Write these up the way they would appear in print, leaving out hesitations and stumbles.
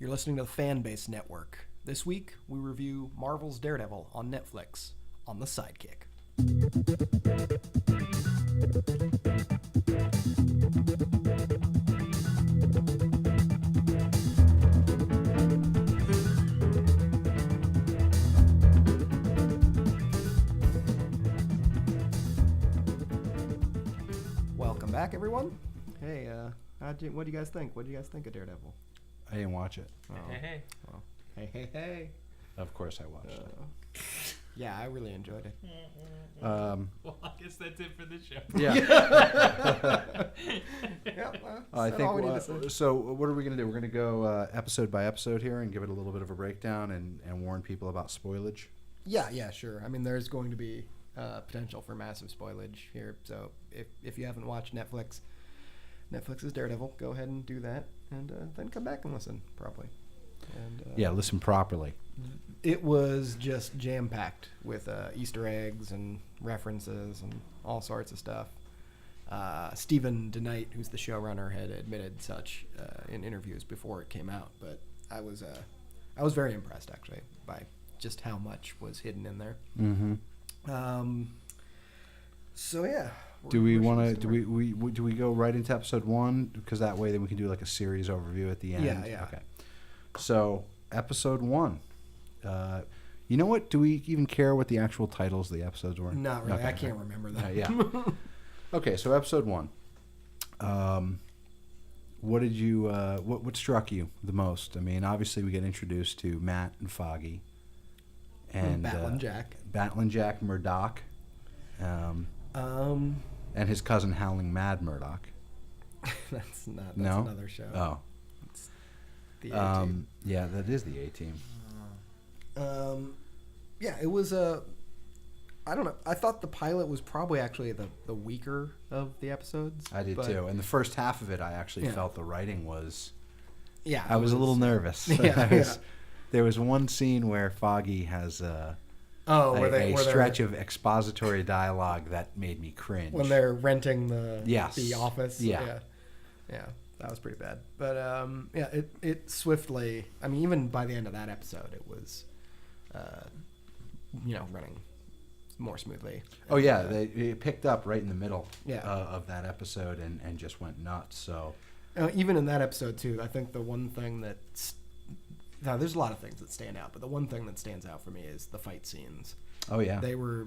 You're listening to the Fanbased Network. This week, we review Marvel's Daredevil on Netflix on the Sidekick. Welcome back, everyone. Hey, what do you guys think? What do you guys think of Daredevil? I didn't watch it. Oh. Hey. Well, hey. Of course I watched it. Yeah, I really enjoyed it. Well, I guess that's it for this show. Yeah. Yeah, I think all we need to say. so. What are we going to do? We're going to go episode by episode here and give it a little bit of a breakdown and warn people about spoilage. Yeah, sure. I mean, there's going to be potential for massive spoilage here. So if you haven't watched Netflix's Daredevil, go ahead and do that, and then come back and listen properly. And Yeah, listen properly. it was just jam-packed with Easter eggs and references and all sorts of stuff. Stephen DeKnight, who's the showrunner, had admitted such in interviews before it came out, but I was very impressed actually by just how much was hidden in there. Mm-hmm. So yeah. Do we want to? Do we go right into episode 1? Because that way, then we can do like a series overview at the end. Yeah. Okay. So episode 1. You know what? Do we even care what the actual titles of the episodes were? Not really. Okay. I can't remember that. Yeah. Okay, so episode 1. What did you? What struck you the most? I mean, obviously we get introduced to Matt and Foggy, and Battling Jack Murdoch, and his cousin Howling Mad Murdoch. That's No? another show. Oh, It's the A-Team. Yeah, that is the A-Team. Yeah, it was I don't know. I thought the pilot was probably actually the weaker of the episodes. I did too. And the first half of it, I actually felt the writing was. Yeah, I was a little nervous. Yeah. There was one scene where Foggy has a stretch of expository dialogue that made me cringe. when they're renting the office. Yeah. Yeah, that was pretty bad. But it swiftly. I mean, even by the end of that episode, it was, running more smoothly. Oh yeah, it picked up right in the middle Yeah. of that episode and just went nuts. So even in that episode too, I think the one thing now there's a lot of things that stand out, but the one thing that stands out for me is the fight scenes. Oh yeah, They were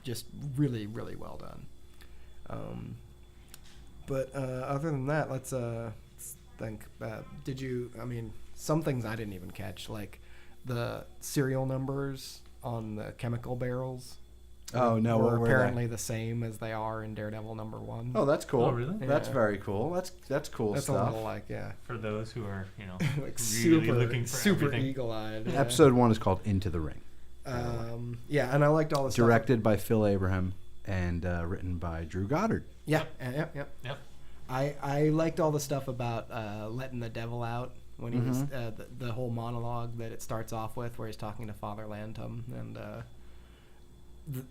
just really, really well done. But other than that, let's think. Some things I didn't even catch, like the serial numbers on the chemical barrels. Oh no, were what were apparently the same as they are in Daredevil #1. Oh, that's cool. Oh, really? That's Yeah. very cool. That's cool That's stuff. a little like For those who are, like really looking for super everything. eagle-eyed. Yeah. Episode 1 is called Into the Ring. And I liked all the stuff. Directed by Phil Abraham and written by Drew Goddard. Yeah. Yep. I liked all the stuff about letting the devil out when he was the whole monologue that it starts off with, where he's talking to Father Lantum, and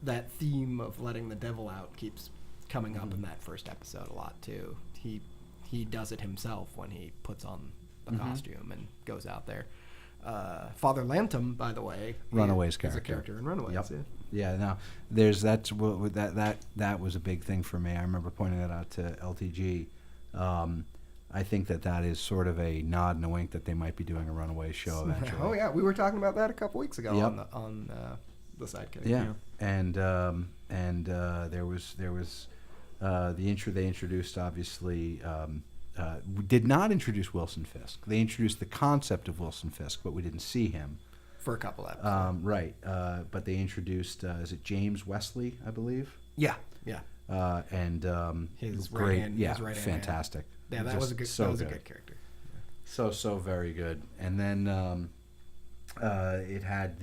that theme of letting the devil out keeps coming up in that first episode a lot too. He does it himself when he puts on the costume and goes out there. Father Lantum, by the way, Runaways is a character. character in Runaways. Yep. Yeah. Yeah, no, that was a big thing for me. I remember pointing that out to LTG. I think that is sort of a nod and a wink that they might be doing a Runaway show eventually. Oh yeah, we were talking about that a couple weeks ago Yep. on the Sidekick. Yeah, and there was the intro they introduced. Obviously, did not introduce Wilson Fisk. They introduced the concept of Wilson Fisk, but we didn't see him For a couple episodes. Right, but they introduced is it James Wesley, I believe. Yeah. And His great, right hand, yeah, his right hand fantastic. Yeah, that Just was a good. so that was good. a good character. So very good. And then it had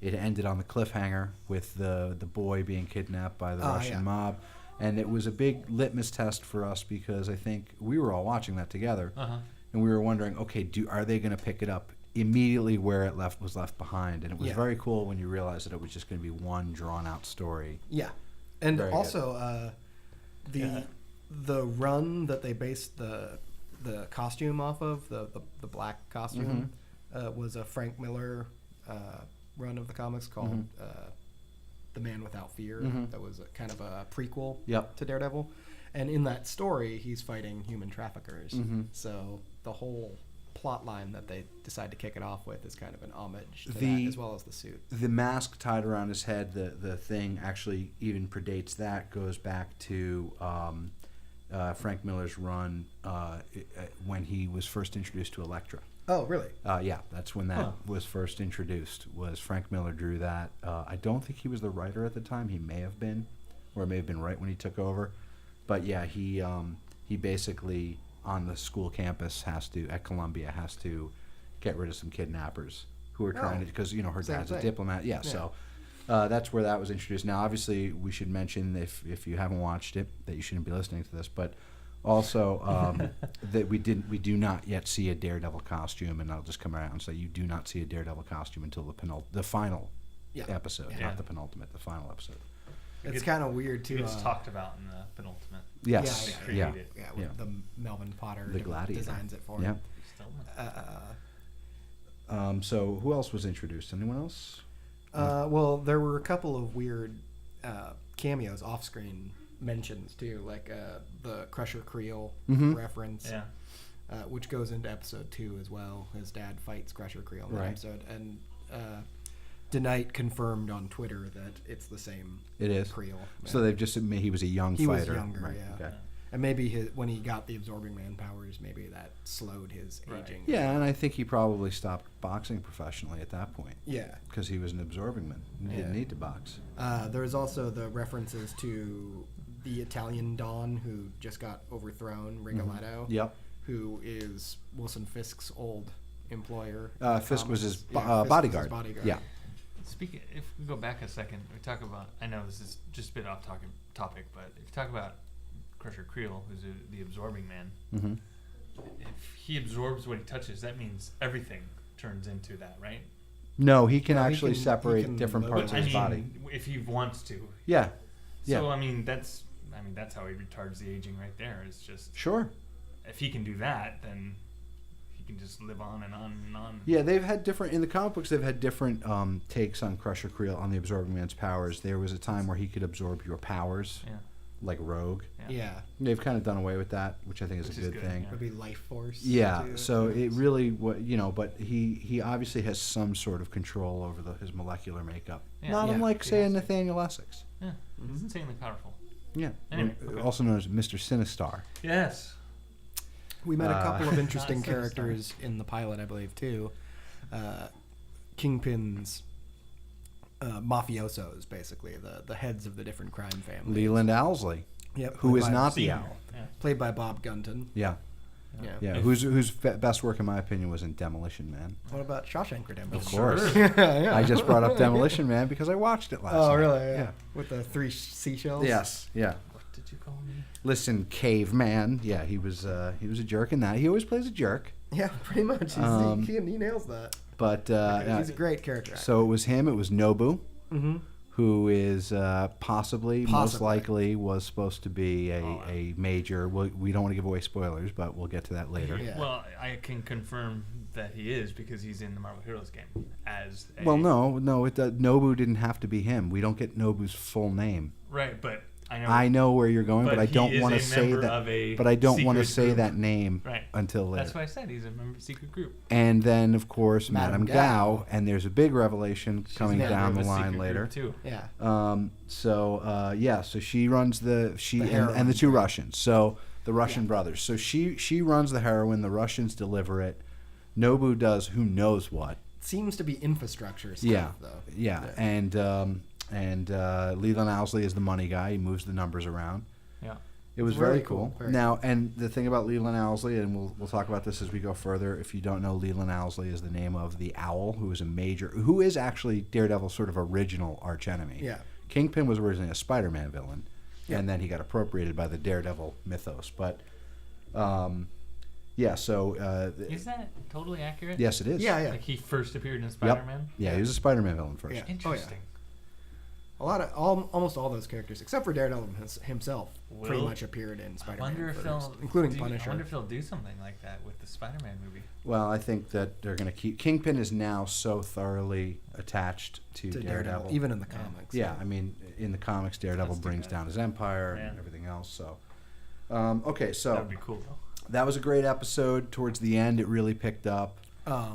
it ended on the cliffhanger with the boy being kidnapped by the Russian mob, and it was a big litmus test for us because I think we were all watching that together, and we were wondering, okay, are they going to pick it up immediately where it was left behind? And it was very cool when you realized that it was just going to be one drawn out story. Yeah, and Very also the run that they based the the costume off of, the black costume, was a Frank Miller run of the comics called The Man Without Fear. That was kind of a prequel to Daredevil. And in that story, he's fighting human traffickers. So the whole plot line that they decide to kick it off with is kind of an homage to that, as well as the suit. The mask tied around his head, the thing actually even predates that, goes back to Frank Miller's run when he was first introduced to Elektra. Oh, really? Yeah, that's when that was first introduced. Was Frank Miller drew that. I don't think he was the writer at the time. He may have been, or it may have been right when he took over. But yeah, he basically on the school campus at Columbia has to get rid of some kidnappers who are trying to, because her dad's a diplomat. Yeah, so that's where that was introduced. Now, obviously, we should mention if you haven't watched it that you shouldn't be listening to this, but also that we do not yet see a Daredevil costume, and I'll just come around and say you do not see a Daredevil costume until the final episode, not the penultimate, the final episode. It's kind of weird too. It's talked about in the penultimate. Yes. The Melvin Potter the Gladiator designs it for him. So who else was introduced? Anyone else? Well, there were a couple of weird cameos, off-screen mentions too, like the Crusher Creel reference, which goes into episode 2 as well. His dad fights Crusher Creel in that episode, and DeKnight confirmed on Twitter that it's the same. It is Creel. So they've just admitted he was a young fighter. He was younger, right. Okay. And maybe when he got the Absorbing Man powers, maybe that slowed his aging. Yeah, and I think he probably stopped boxing professionally at that point. Yeah. Because he was an Absorbing Man. He didn't need to box. There was also the references to the Italian Don who just got overthrown, Rigoletto. Yep. Who is Wilson Fisk's old employer. Fisk was his bodyguard. Yeah. Speaking, if we go back a second, we talk about. I know this is just a bit off topic, but if you talk about Crusher Creel, who's the Absorbing Man, if he absorbs what he touches, that means everything turns into that, right? No, he can actually separate different parts of his body. If he wants to. Yeah. So that's how he retards the aging right there. It's just if he can do that, then he can just live on and on and on. Yeah, they've had different in the comic books. They've had different takes on Crusher Creel on the Absorbing Man's powers. There was a time where he could absorb your powers, like Rogue. Yeah. They've kind of done away with that, which I think is a good thing. It would be Life Force. Yeah. So it really, but he obviously has some sort of control over his molecular makeup. Yeah. Not unlike, say, a Nathaniel Essex. Yeah. He's insanely powerful. Yeah. Anyway, also known as Mr. Sinistar. Yes. We met a couple of interesting characters in the pilot, I believe, too. Kingpin's mafiosos, basically, the heads of the different crime families. Leland Owlsley. Yep. Who is not the Owl. Yeah. Played by Bob Gunton. Yeah. Whose best work, in my opinion, was in Demolition Man. What about Shawshank Redemption? Of course. Yeah. I just brought up Demolition Man because I watched it last night. Oh, really? Yeah. With the 3 seashells? Yes. Yeah. What did you call me? Listen, Caveman. Yeah, he was a jerk in that. He always plays a jerk. Yeah, pretty much. He nails that. But he's a great character. So it was him. It was Nobu. Who is possibly, most likely, was supposed to be a major. We don't want to give away spoilers, but we'll get to that later. Yeah. Well, I can confirm that he is because he's in the Marvel Heroes game as. Nobu didn't have to be him. We don't get Nobu's full name. Right, but I know where you're going, but I don't want to say that. But I don't want to say that name until later. That's why I said he's a member of a secret group. And then, of course, Madame Gao, and there's a big revelation coming down the line later. Too. Yeah. So she runs and the 2 Russians. So the Russian brothers. So she runs the heroin. The Russians deliver it. Nobu does who knows what. Seems to be infrastructure stuff, though. Yeah. And Leland Owlsley is the money guy. He moves the numbers around. Yeah. It was very cool. Now, and the thing about Leland Owlsley, and we'll talk about this as we go further. If you don't know, Leland Owlsley is the name of the Owl, who is actually Daredevil's sort of original archenemy. Yeah. Kingpin was originally a Spider-Man villain, and then he got appropriated by the Daredevil mythos. But, so... is that totally accurate? Yes, it is. Yeah. Like he first appeared in Spider-Man? Yep. Yeah, he was a Spider-Man villain first. Yeah. Interesting. almost all those characters, except for Daredevil himself, pretty much appeared in Spider-Man first, including Punisher. I wonder if they'll do something like that with the Spider-Man movie. Well, I think that they're going to keep... Kingpin is now so thoroughly attached to Daredevil. Even in the comics. Yeah, I mean, in the comics, Daredevil brings down his empire and everything else. So, okay, so... That would be cool, though. That was a great episode. Towards the end, it really picked up.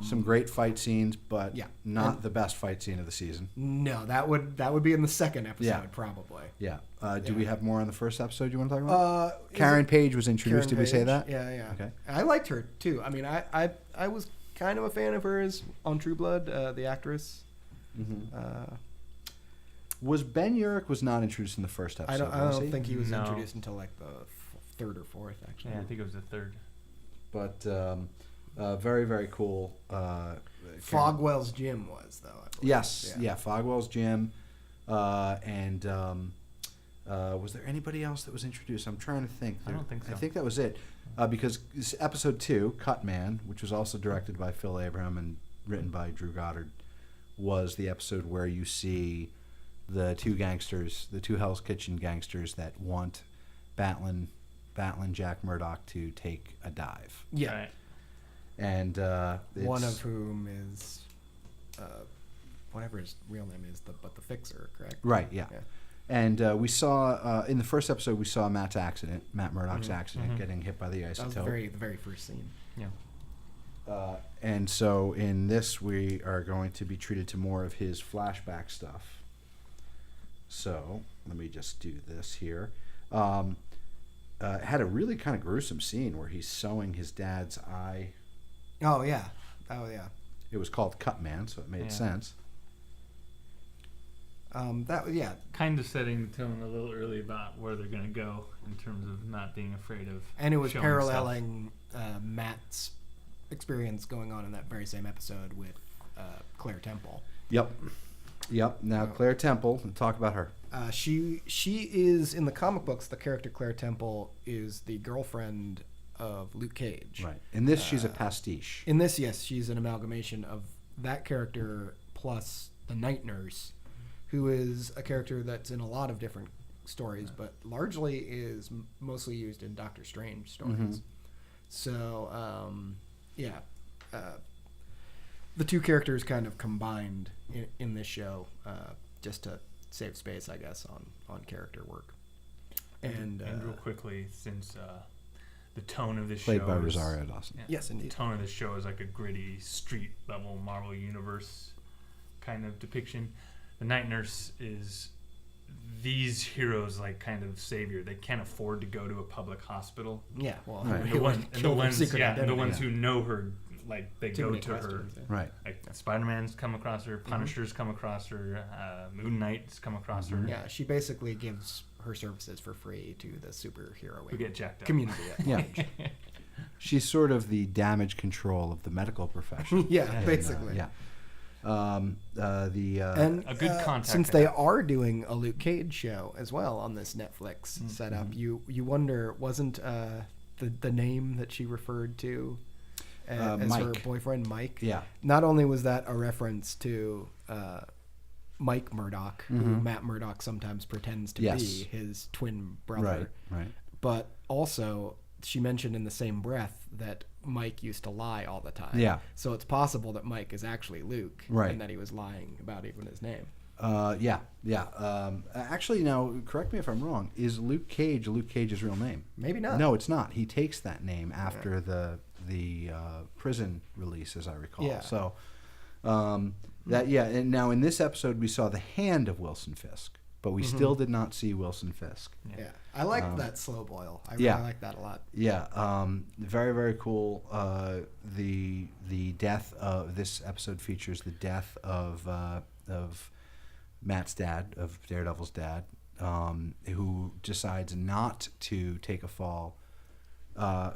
Some great fight scenes, but not the best fight scene of the season. No, that would be in the second episode, probably. Yeah. Do we have more on the first episode you want to talk about? Karen Page was introduced. Did we say that? Yeah. Okay. I liked her too. I mean, I was kind of a fan of hers on True Blood, the actress. Mm-hmm. Was Ben Urich was not introduced in the first episode? I don't think he was introduced until like the third or fourth, actually. Yeah, I think it was the third. But very, very cool. Fogwell's gym was, though. I believe. Yes, Fogwell's gym. And was there anybody else that was introduced? I'm trying to think. I don't think so. I think that was it. Because episode 2, Cut Man, which was also directed by Phil Abraham and written by Drew Goddard, was the episode where you see the two gangsters, the two Hell's Kitchen gangsters that want Batlin Jack Murdoch to take a dive. Yeah. Right. And one of whom is whatever his real name is, but the Fixer, correct? Right, yeah. And we saw in the first episode we saw Matt Murdoch's accident, getting hit by the isotope. That was the very first scene. Yeah. And so in this we are going to be treated to more of his flashback stuff. So let me just do this here. Had a really kind of gruesome scene where he's sewing his dad's eye. Oh yeah. It was called Cut Man, so it made sense. Kind of setting the tone a little early about where they're going to go in terms of not being afraid of. And it was paralleling Matt's experience going on in that very same episode with Claire Temple. Yep. Now Claire Temple, talk about her. She is in the comic books. The character Claire Temple is the girlfriend of Luke Cage. Right. In this, she's a pastiche. In this, yes, she's an amalgamation of that character plus the Night Nurse, who is a character that's in a lot of different stories, but largely is mostly used in Doctor Strange stories. Mm-hmm. So, the two characters kind of combined in this show just to save space, I guess, on character work. And real quickly, since the tone of this played show by Rosario Dawson. Yeah, yes, indeed. The tone of this show is like a gritty, street-level Marvel Universe kind of depiction. The Night Nurse is these heroes' like kind of savior. They can't afford to go to a public hospital. Yeah, well, right. the ones who know her, like they go to her. Yeah. Right. Like Spider-Man's come across her, Punisher's come across her, Moon Knight's come across her. Yeah, she basically gives her services for free to the superhero who get jacked up community. Yeah. She's sort of the damage control of the medical profession. Basically. And a good contact. Since they are doing a Luke Cage show as well on this Netflix setup, you wonder, wasn't the name that she referred to as Mike. her boyfriend Mike? Yeah. Not only was that a reference to Mike Murdoch, who Matt Murdoch sometimes pretends to be his twin brother, right, but also she mentioned in the same breath that Mike used to lie all the time. Yeah. So it's possible that Mike is actually Luke, right, and that he was lying about even his name. Actually, now correct me if I'm wrong. Is Luke Cage's real name? Maybe not. No, it's not. He takes that name after the prison release, as I recall. Yeah. So and now in this episode we saw the hand of Wilson Fisk, but we still did not see Wilson Fisk. Yeah. I like that slow boil. I really like that a lot. Yeah. Very, very cool. The death of this episode features the death of Matt's dad, of Daredevil's dad, who decides not to take a fall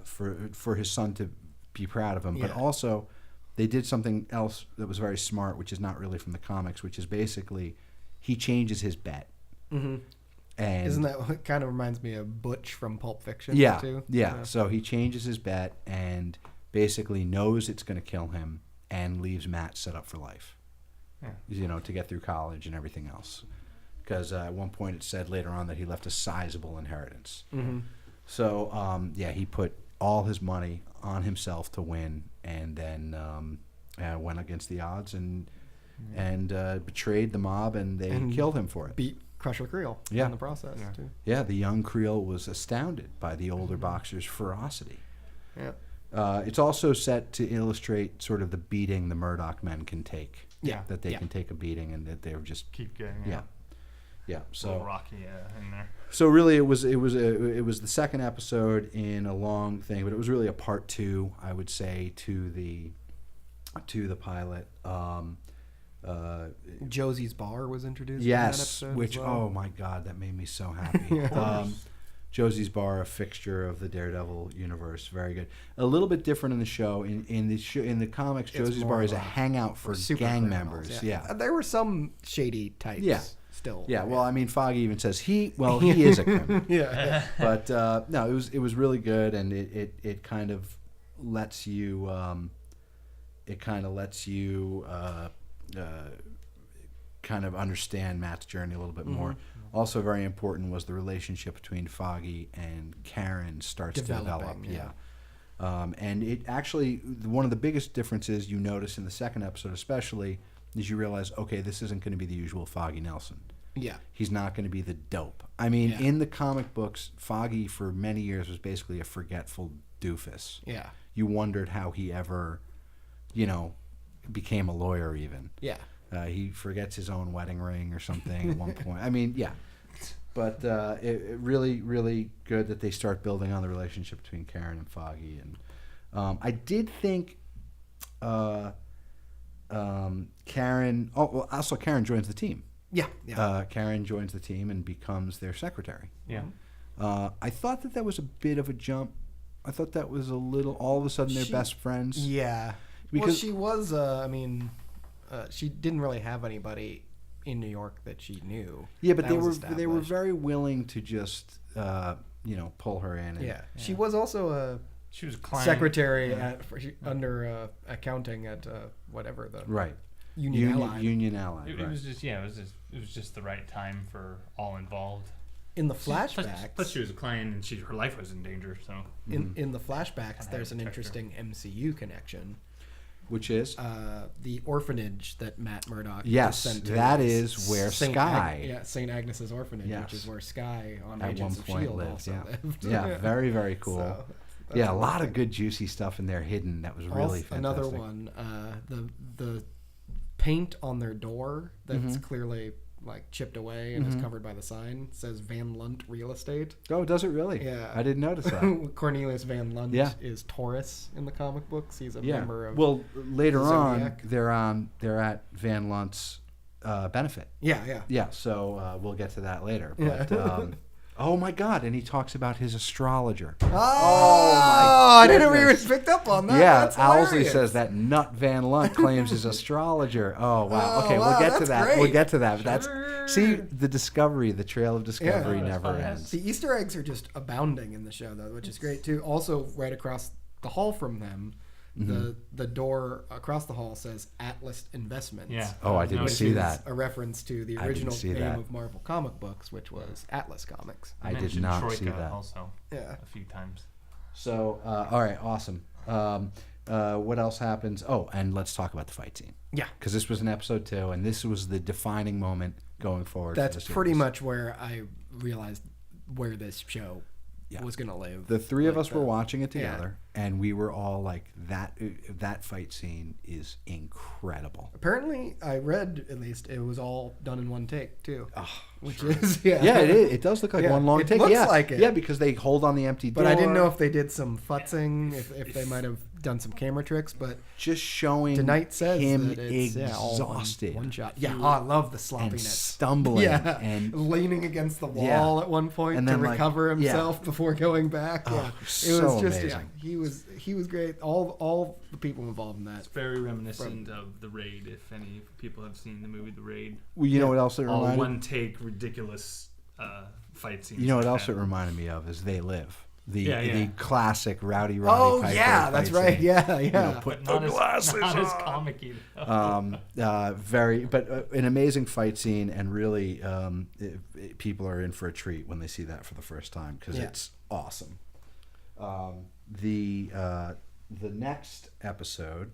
for his son to be proud of him. Yeah. But also, they did something else that was very smart, which is not really from the comics, which is basically he changes his bet. Mm-hmm. And isn't that what kind of reminds me of Butch from Pulp Fiction? Yeah, too? yeah. So he changes his bet and basically knows it's going to kill him and leaves Matt set up for life. Yeah. To get through college and everything else. because at one point it said later on that he left a sizable inheritance. Mm-hmm. So he put all his money on himself to win, and then went against the odds and betrayed the mob, and they killed him for it. Beat Crusher Creel in the process too. Yeah, the young Creel was astounded by the older boxer's ferocity. Yeah. It's also set to illustrate sort of the beating the Murdoch men can take. Yeah. That they can take a beating, and that they're just keep going. Yeah. So a little rocky in there. So really, it was the second episode in a long thing, but it was really a part 2, I would say, to the pilot. Josie's Bar was introduced. Yes, in that episode which as well. Oh my God, that made me so happy. Josie's Bar, a fixture of the Daredevil universe, very good. A little bit different in the show. In the comics, It's Josie's more Bar of is a hangout for super gang criminals, members. Yeah. There were some shady types. Yeah. Still. Yeah. Well, I mean, Foggy even says he is a criminal. Yeah. But no, it was really good, and it kind of lets you kind of understand Matt's journey a little bit more. Also, very important was the relationship between Foggy and Karen starts to develop. Yeah. And it actually, one of the biggest differences you notice in the second episode, especially, is you realize, okay, this isn't going to be the usual Foggy Nelson. Yeah. He's not going to be the dope. I mean, in the comic books, Foggy for many years was basically a forgetful doofus. Yeah. You wondered how he ever, became a lawyer even. Yeah. He forgets his own wedding ring or something at one point. I mean, yeah. But it really, really good that they start building on the relationship between Karen and Foggy. And I did think Karen... Oh, well, also Karen joins the team. Yeah. Yeah. Karen joins the team and becomes their secretary. Yeah. I thought that was a bit of a jump. I thought that was a little... All of a sudden, they're best friends. Yeah. Because she was... she didn't really have anybody in New York that she knew. Yeah, but that they were very willing to just pull her in. And, She was also she was a client. secretary under accounting at whatever the Union Ally. Union Ally. It was just it was just the right time for all involved. In the flashbacks, plus she was a client and her life was in danger. So in the flashbacks, there's an interesting MCU connection. Which is? The orphanage that Matt Murdock yes, sent to. That is where Sky... St. Agnes's orphanage, which is where Sky on Agents of S.H.I.E.L.D. also lived. Yeah, very, very cool. So, a lot of good juicy stuff in there hidden that was really fantastic. Another one, the paint on their door that's clearly chipped away and is covered by the sign says Van Lunt Real Estate. Oh, does it really? Yeah. I didn't notice that. Cornelius Van Lunt is Taurus in the comic books. He's a member of later Zodiac. on, they're at Van Lunt's benefit. Yeah. Yeah, so we'll get to that later. But, oh my God, and he talks about his astrologer. I didn't even pick up on that. Yeah, That's Owlsley hilarious. says that Nut Van Lunt claims his astrologer. Oh wow. Oh, Okay, wow, we'll get to that's that. great. We'll get to that. Sure. That's the trail of discovery never ends. The Easter eggs are just abounding in the show, though, which is great too. Also, right across the hall from them, the door across the hall says Atlas Investments. Yeah. Oh, I didn't see that. A reference to the I didn't original see name that. of Marvel comic books, which was Atlas Comics. I did mentioned not Troika see that. also. Yeah. A few times. So, all right, awesome. What else happens? Oh, and let's talk about the fight scene. Yeah. Because this was in episode 2, and this was the defining moment going forward. That's for the pretty series. much where I realized where this show was going to live. The three of us were watching it together, and we were all like, that fight scene is incredible. Apparently, I read, at least, it was all done in one take, too. Oh, which is, Yeah, it is. It does look like one long it take. looks Yeah, like it. Yeah, because they hold on the empty door. But I didn't know if they did some futzing, if they might have done some camera tricks, but just showing tonight says him that it's all exhausted. one shot. Yeah, I love the sloppiness. and stumbling and leaning against the wall at one point And to then, recover himself before going back. Oh, Yeah, it so was just amazing. he was great. All the people involved in that. It's very reminiscent of The Raid, if any people have seen the movie The Raid. Well, you know what else it All reminded? one take ridiculous fight scenes. You know what like else that. it reminded me of is They Live. The classic Rowdy Oh Piper yeah, that's fight right. scene. Yeah. Put not the glasses not as on. comic-y. An amazing fight scene, and really, people are in for a treat when they see that for the first time because it's awesome. The next episode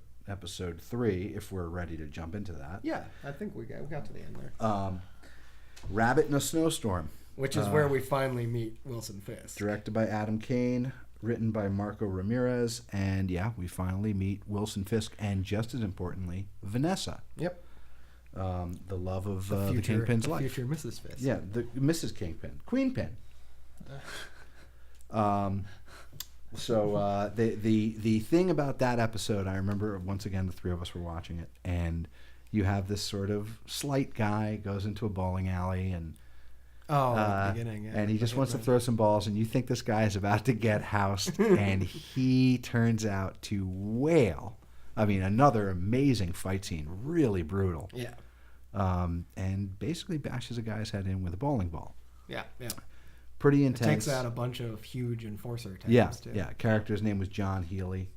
3, if we're ready to jump into that. Yeah, I think we got to the end there. Rabbit in a Snowstorm. Which is where we finally meet Wilson Fisk. Directed by Adam Kane, written by Marco Ramirez, and we finally meet Wilson Fisk, and just as importantly, Vanessa. Yep. The love of the Kingpin's life. Future Mrs. Fisk. Yeah, the Mrs. Kingpin. Queenpin. So the thing about that episode, I remember once again the three of us were watching it, and you have this sort of slight guy goes into a bowling alley and at the beginning, and he just wants to throw some balls, and you think this guy is about to get housed, and he turns out to wail. I mean, another amazing fight scene, really brutal. Yeah. And basically bashes a guy's head in with a bowling ball. Yeah. Pretty It intense. takes out a bunch of huge enforcer types too. Yeah. Character's name was John Healy.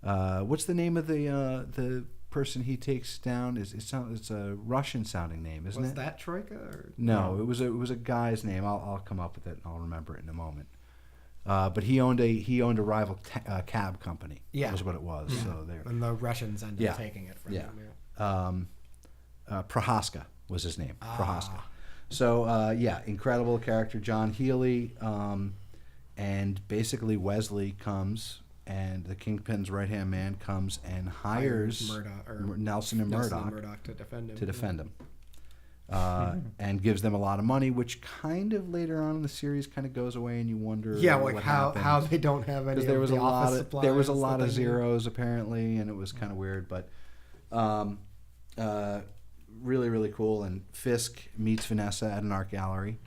What's the name of the person he takes down? It's a Russian sounding name, isn't it? Was that Troika? Or? No, it was a guy's name. I'll come up with it and I'll remember it in a moment. But he owned a rival cab company. Yeah, was what it was. Yeah. So there. And the Russians ended up taking it from him. Yeah. Prohaska was his name. Prohaska. So incredible character, John Healy, and basically Wesley comes, and the Kingpin's right-hand man comes and hires Nelson and Murdoch to defend him. And gives them a lot of money, which kind of later on in the series kind of goes away, and you wonder how they don't have any. There was a lot of zeros apparently, and it was kind of weird, but really, really cool. And Fisk meets Vanessa at an art gallery.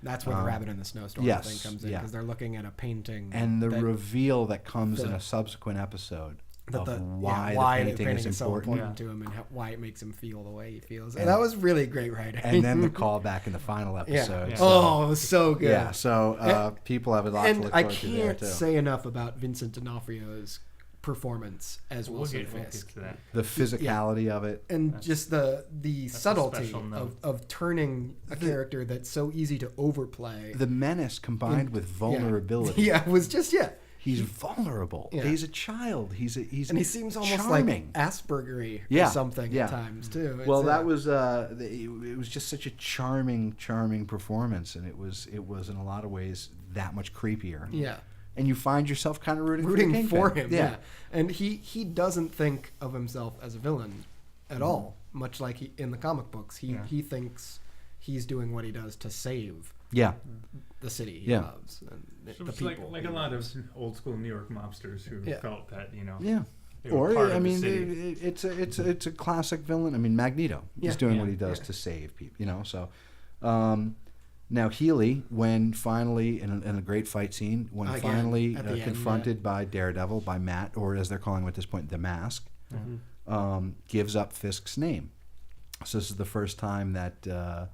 That's where the Rabbit in the Snowstorm thing comes in, because they're looking at a painting. And the reveal that comes in a subsequent episode of why the painting is so important to him, and why it makes him feel the way he feels. And that was really great writing. And then the callback in the final episode. Yeah. So, it was so good. Yeah, so people have a lot to look forward to there, too. And I can't say enough about Vincent D'Onofrio's performance as Wilson Fisk. The physicality of it. And just the subtlety of turning a character that's so easy to overplay. The menace combined with vulnerability. Yeah, it was just, He's vulnerable. Yeah. He's a child. And he seems almost charming. Like Aspergery or something at times too. Well, that was it was just such a charming performance, and it was in a lot of ways that much creepier. Yeah. And you find yourself kind of rooting for him. Yeah. And he doesn't think of himself as a villain at all. Much like in the comic books, he thinks he's doing what he does to save the city he loves and the people. Like a lot of old school New York mobsters who felt that, Or I mean, it's a classic villain. I mean, Magneto is doing what he does to save people. So now Healy, when finally in a great fight scene, finally confronted by Daredevil, by Matt, or as they're calling him at this point, the Mask, gives up Fisk's name. So this is the first time that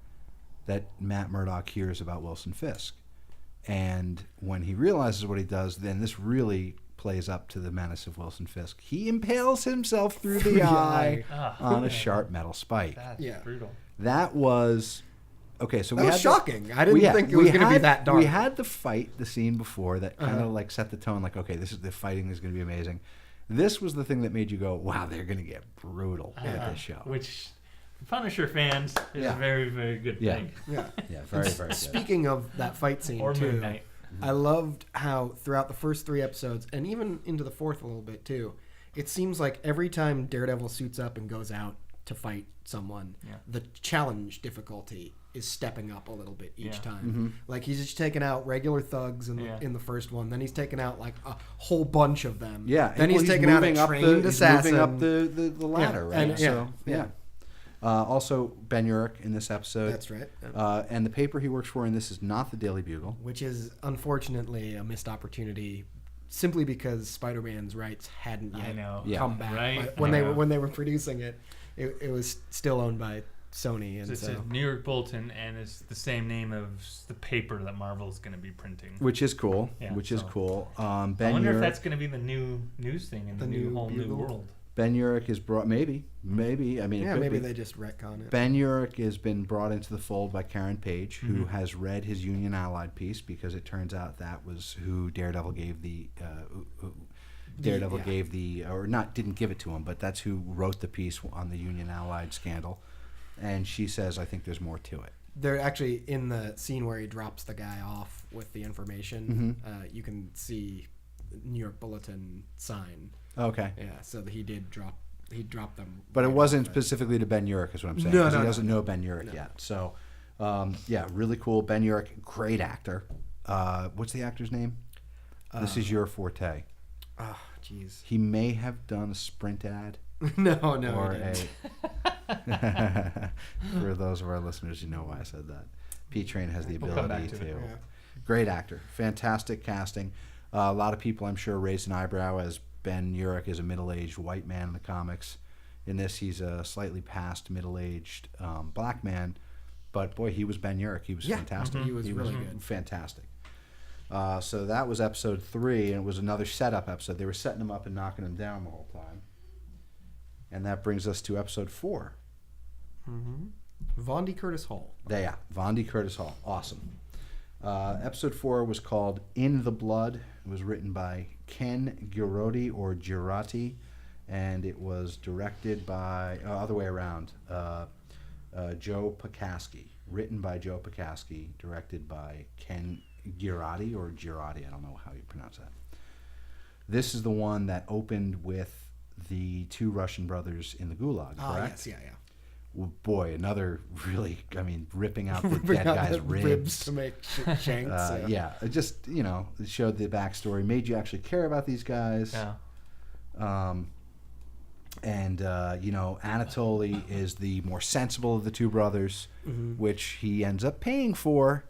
Matt Murdock hears about Wilson Fisk. And when he realizes what he does, then this really plays up to the menace of Wilson Fisk. He impales himself through the eye on a sharp metal spike. That's brutal. That was... Okay, so that was shocking. I didn't think it was going to be that dark. We had the scene before that kind of like set the tone, like, okay, the fighting is going to be amazing. This was the thing that made you go, wow, they're going to get brutal with this show. Which... Punisher fans is a very, very good thing. Yeah, very, very good. Speaking of that fight scene, Moon Knight. I loved how throughout the first 3 episodes, and even into the 4th a little bit too, it seems like every time Daredevil suits up and goes out to fight someone, the challenge difficulty is stepping up a little bit each time. Mm-hmm. Like he's just taking out regular thugs in the first one, then he's taking out like a whole bunch of them. Yeah, then he's taking out a trained assassin. He's moving up the ladder, right? And, also, Ben Urich in this episode. That's right. And the paper he works for in this is not the Daily Bugle. Which is, unfortunately, a missed opportunity simply because Spider-Man's rights hadn't yet come back. Right? When they were producing it, it was still owned by Sony, and it's a New York Bulletin, and it's the same name of the paper that Marvel is going to be printing. Which is cool. Yeah, is cool. Ben I wonder Urich, if that's going to be the new news thing in the whole new world. Ben Urich is brought. Maybe. I mean, it could maybe be. they just retcon it. Ben Urich has been brought into the fold by Karen Page, who has read his Union Allied piece, because it turns out that was who Daredevil gave didn't give it to him, but that's who wrote the piece on the Union Allied scandal. And she says, I think there's more to it. They're actually in the scene where he drops the guy off with the information. You can see New York Bulletin sign. Okay. Yeah, so he dropped them. But it wasn't specifically to Ben Urich, is what I'm saying. No, he doesn't know Ben Urich yet. So, really cool. Ben Urich, great actor. What's the actor's name? This is your forte. Oh, jeez. He may have done a Sprint ad. No, or he didn't. For those of our listeners, you know why I said that. P-Train has the ability to. Yeah. Great actor. Fantastic casting. A lot of people, I'm sure, raised an eyebrow as Ben Urich is a middle-aged white man in the comics. In this, he's a slightly past middle-aged black man. But, boy, he was Ben Urich. He was fantastic. He was really good. Fantastic. So that was episode 3, and it was another setup episode. They were setting him up and knocking him down the whole time. And that brings us to episode 4. Von D. Curtis Hall. Yeah, Von D. Curtis Hall. Awesome. Episode 4 was called In the Blood. It was written by Ken Girardi, and it was directed by, other way around, Joe Pekaski. Written by Joe Pekaski, directed by Ken Girardi, I don't know how you pronounce that. This is the one that opened with the 2 Russian brothers in the Gulag, correct? Yes, yeah. Well, boy, another really, ripping out the dead guy's ribs to make shanks. It just, it showed the backstory, made you actually care about these guys. Yeah. Anatoly is the more sensible of the 2 brothers, which he ends up paying for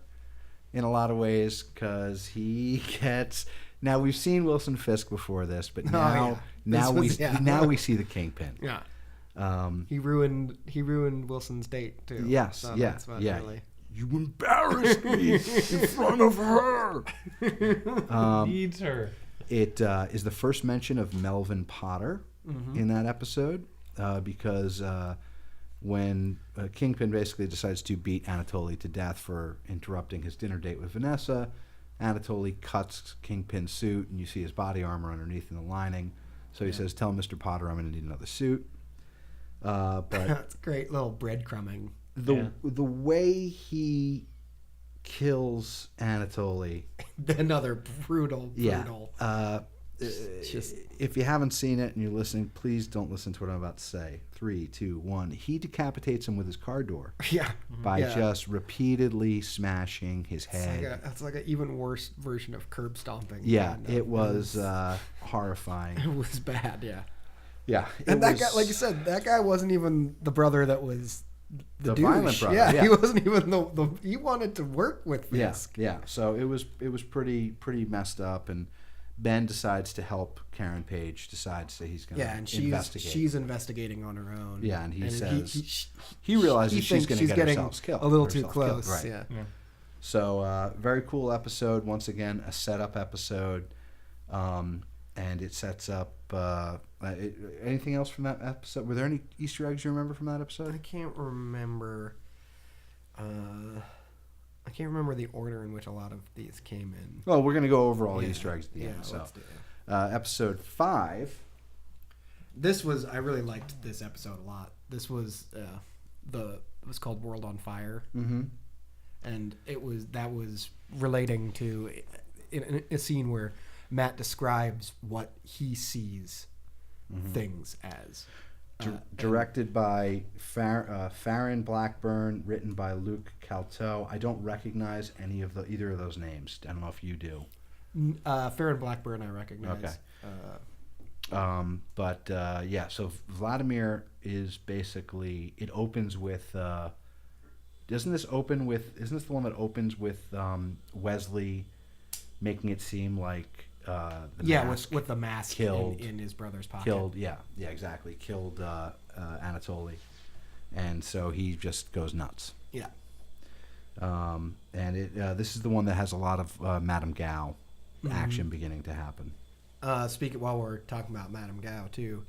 in a lot of ways, because he gets... Now, we've seen Wilson Fisk before this, but now we see the Kingpin. Yeah. He ruined Wilson's date too. Yes, so yeah. Really... You embarrassed me in front of her. Needs her. It is the first mention of Melvin Potter in that episode, because when Kingpin basically decides to beat Anatoly to death for interrupting his dinner date with Vanessa, Anatoly cuts Kingpin's suit, and you see his body armor underneath in the lining. So he says, "Tell Mr. Potter I'm going to need another suit." But that's great little breadcrumbing. The way he kills Anatoly, another brutal. If you haven't seen it and you're listening, please don't listen to what I'm about to say. 3, 2, 1. He decapitates him with his car door. By just repeatedly smashing his head. It's like an even worse version of curb stomping. Yeah, it was horrifying. It was bad. Yeah. And that guy, like you said, that guy wasn't even the brother that was the violent brother. Yeah, he wasn't even the he wanted to work with Fisk. Yeah. So it was pretty messed up, and Ben decides to help Karen Page. Decides that he's going to investigate. She's investigating on her own. Yeah, and he says he realizes she's going to get herself killed. A little too close. Right. Yeah. So very cool episode. Once again, a setup episode, and it sets up. Anything else from that episode? Were there any Easter eggs you remember from that episode? I can't remember. I can't remember the order in which a lot of these came in. Well, we're going to go over all Easter eggs at the end. So, let's do it. Episode 5. I really liked this episode a lot. This was it was called World on Fire, and that was relating to in a scene where Matt describes what he sees things as. Directed by Farron Blackburn, written by Luke Calto. I don't recognize either of those names. I don't know if you do. Farron Blackburn, I recognize. Okay. So Vladimir is basically. It opens with. Isn't this the one that opens with Wesley making it seem like. With the mask in his brother's pocket. Exactly. Killed Anatoly. and so he just goes nuts. Yeah. And this is the one that has a lot of Madame Gao action beginning to happen. Speaking while we're talking about Madame Gao too,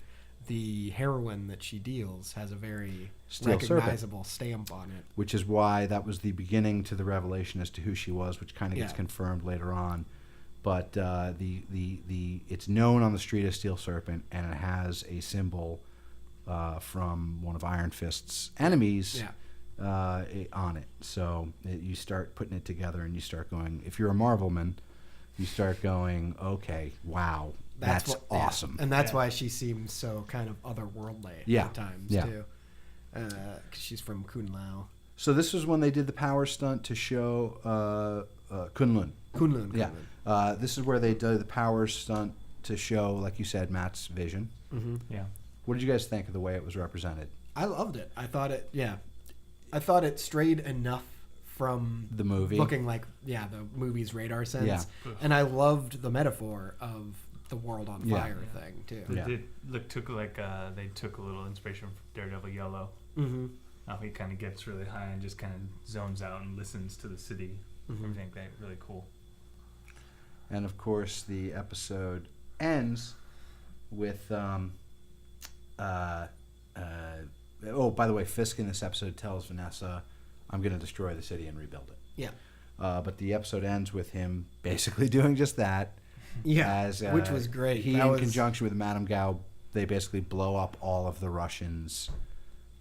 the heroine that she deals has a very Steel recognizable stamp on it. Which is why that was the beginning to the revelation as to who she was, which kind of gets confirmed later on. But it's known on the street as Steel Serpent, and it has a symbol from one of Iron Fist's enemies on it. So you start putting it together, and you start going, if you're a Marvelman, you start going, okay, wow, that's awesome. And that's why she seems so kind of otherworldly at times, too. 'Cause she's from Kunlun. So this was when they did the power stunt to show Kunlun. Kunlun. Yeah. This is where they did the power stunt to show, like you said, Matt's vision. Mm-hmm. Yeah. What did you guys think of the way it was represented? I loved it. I thought it strayed enough from the movie looking like the movie's radar sense. Yeah. And I loved the metaphor of the world on fire thing too. It took they took a little inspiration from Daredevil Yellow. Mm-hmm. How he kind of gets really high and just kind of zones out and listens to the city. Everything that really cool. And of course, the episode ends with by the way, Fisk in this episode tells Vanessa, I'm going to destroy the city and rebuild it. Yeah. But the episode ends with him basically doing just that. Yeah, which was great. In conjunction with Madame Gao, they basically blow up all of the Russians'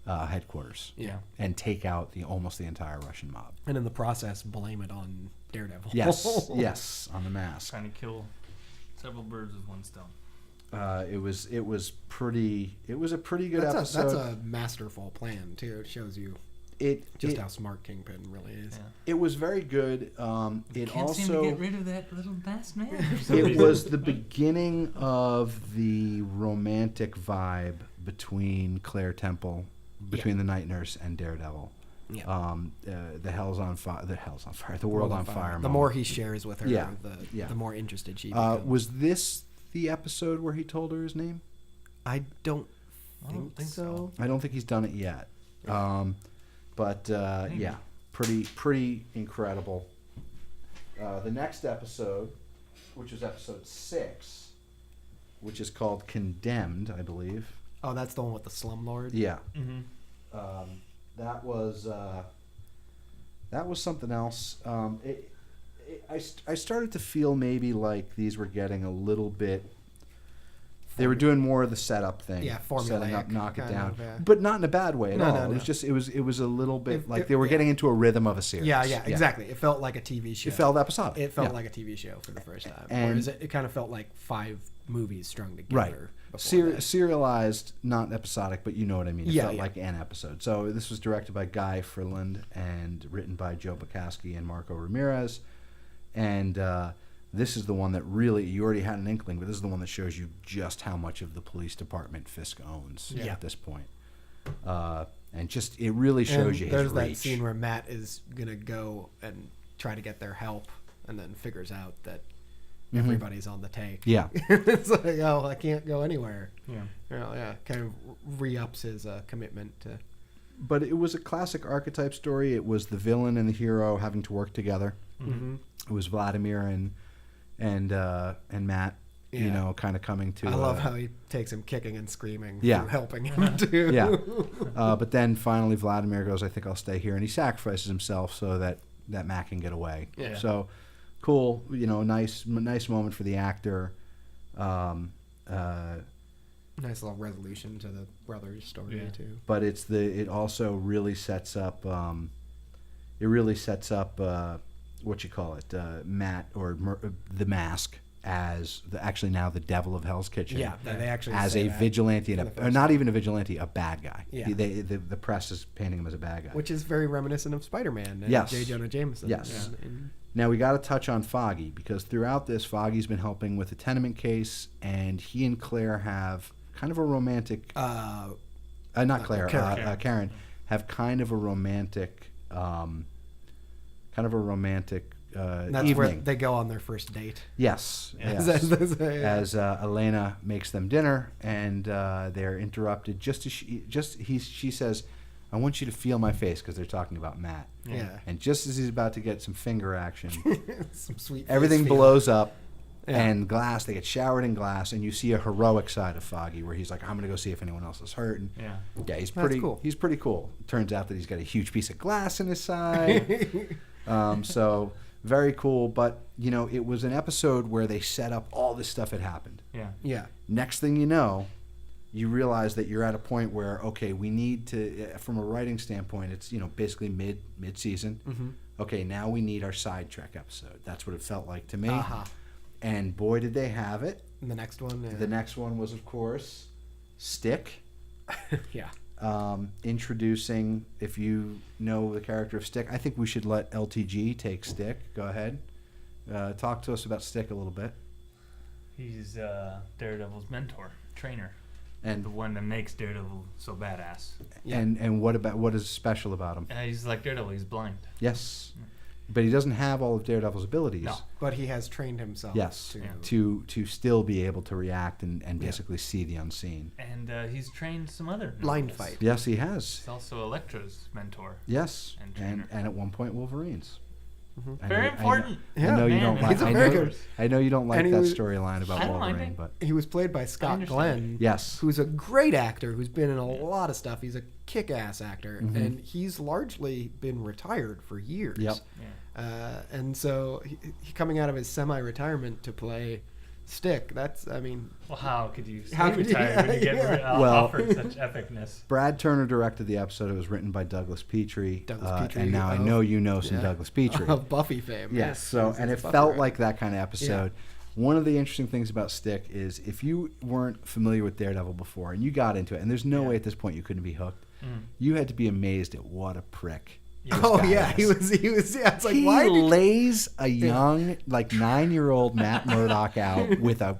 headquarters. Yeah. And take out almost the entire Russian mob. And in the process, blame it on Daredevil. Yes, on the mask. Trying to kill several birds with one stone. It was a pretty good episode. That's a masterful plan too. It shows you how smart Kingpin really is. Yeah. It was very good. It Can't also seem to get rid of that little masked man. It was the beginning of the romantic vibe between Claire Temple, between the Night Nurse and Daredevil. Yeah. The Hell's on Fire. The World on Fire. The more he shares with her, the more interested she becomes. Was this the episode where he told her his name? I don't think so. I don't think he's done it yet. But pretty incredible. The next episode, which was episode 6, which is called Condemned, I believe. Oh, that's the one with the slumlord? Yeah. Mm-hmm. That was something else. I started to feel maybe like these were getting a little bit. They were doing more of the setup thing, formulaic, setting up, knock it down, of, but not in a bad way at all. No. It was just it was a little bit they were getting into a rhythm of a series. Yeah, exactly. It felt like a TV show. It felt episodic. It felt like a TV show for the first time, and whereas it kind of felt like 5 movies strung together. Right. Before serialized, not episodic, but you know what I mean. It felt yeah. like an episode. So this was directed by Guy Freeland and written by Joe Bukowski and Marco Ramirez. And this is the one that really, you already had an inkling, but this is the one that shows you just how much of the police department Fisk owns at this point. And just, it really shows you his reach. There's that scene where Matt is going to go and try to get their help and then figures out that everybody's on the take. Yeah. It's like, oh, I can't go anywhere. Yeah. Kind of re-ups his commitment to... But it was a classic archetype story. It was the villain and the hero having to work together. Mm-hmm. It was Vladimir and Matt, you know, kind of coming to... I love how he takes him kicking and screaming for helping him too. Yeah. But then finally Vladimir goes, I think I'll stay here. And he sacrifices himself so that Matt can get away. Yeah. So... cool, you know, nice moment for the actor. Nice little resolution to the brother's story too. But it also really sets up what you call it, Matt or the Mask as now the Devil of Hell's Kitchen. Yeah, they actually as say a that vigilante or not even a vigilante, a bad guy. Yeah. The press is painting him as a bad guy, which is very reminiscent of Spider-Man and yes. J. Jonah Jameson. Yes. And now we got to touch on Foggy because throughout this, Foggy's been helping with the tenement case, and he and Claire have kind of a romantic. Not Claire. Karen have kind of a romantic. that's evening. where they go on their first date. Yes. As Elena makes them dinner, and they're interrupted just as she says, I want you to feel my face, because they're talking about Matt. Yeah. And just as he's about to get some finger action, Some sweet. everything face feeling. blows up. Yeah. And glass, they get showered in glass, and you see a heroic side of Foggy, where he's like, "I'm gonna go see if anyone else is hurt." And Yeah. he's That's pretty. cool. He's pretty cool. Turns out that he's got a huge piece of glass in his side. So very cool. But it was an episode where they set up all this stuff had happened. Yeah. Yeah. Next thing you know, you realize that you're at a point where, okay, we need to, from a writing standpoint, it's basically mid season. Mm-hmm. Okay, now we need our sidetrack episode. That's what it felt like to me. Uh-huh. And boy, did they have it. And the next one. The next one was, of course, Stick. Yeah. Introducing, if you know the character of Stick, I think we should let LTG take Stick. Go ahead. Talk to us about Stick a little bit. He's Daredevil's mentor, trainer, And the one that makes Daredevil so badass. Yeah. and what is special about him? He's like Daredevil. He's blind. Yes. But he doesn't have all of Daredevil's abilities. No. But he has trained himself. Yes. To, To still be able to react and basically see the unseen. And he's trained some other blind ninjas. fight. Yes, he has. He's also Elektra's mentor. Yes. And And trainer. at one point, Wolverine's. Mm-hmm. I Very know- important. I know Yeah, you don't man, like. he's a I very know, good- I know you don't like and he that was- storyline about I don't mind Wolverine, it. but He was played by Scott understand. Glenn. yes, Who's a great actor, who's been in a lot of stuff. He's a kick-ass actor, Mhm. and he's largely been retired for years. Yep. Yeah. And so he coming out of his semi-retirement to play Stick. That's, I mean, Well, how could you stay How could you- retired when you get yeah. Well- offered such epicness? Brad Turner directed the episode. It was written by Douglas Petrie. Douglas Petrie and now I of- know you know some yeah. Douglas Petrie. of Buffy fame. Yes. So, He's and a it Buffy felt writer. like that kind of episode. One of the interesting things about Stick is if you weren't familiar with Daredevil before and you got into it, and there's no Yeah. way at this point you couldn't be hooked, Mm. you had to be amazed at what a prick. Yeah. Oh guy yeah, is. he was. Yeah, it's like He why did lays a young, like 9-year-old Matt Murdock out with a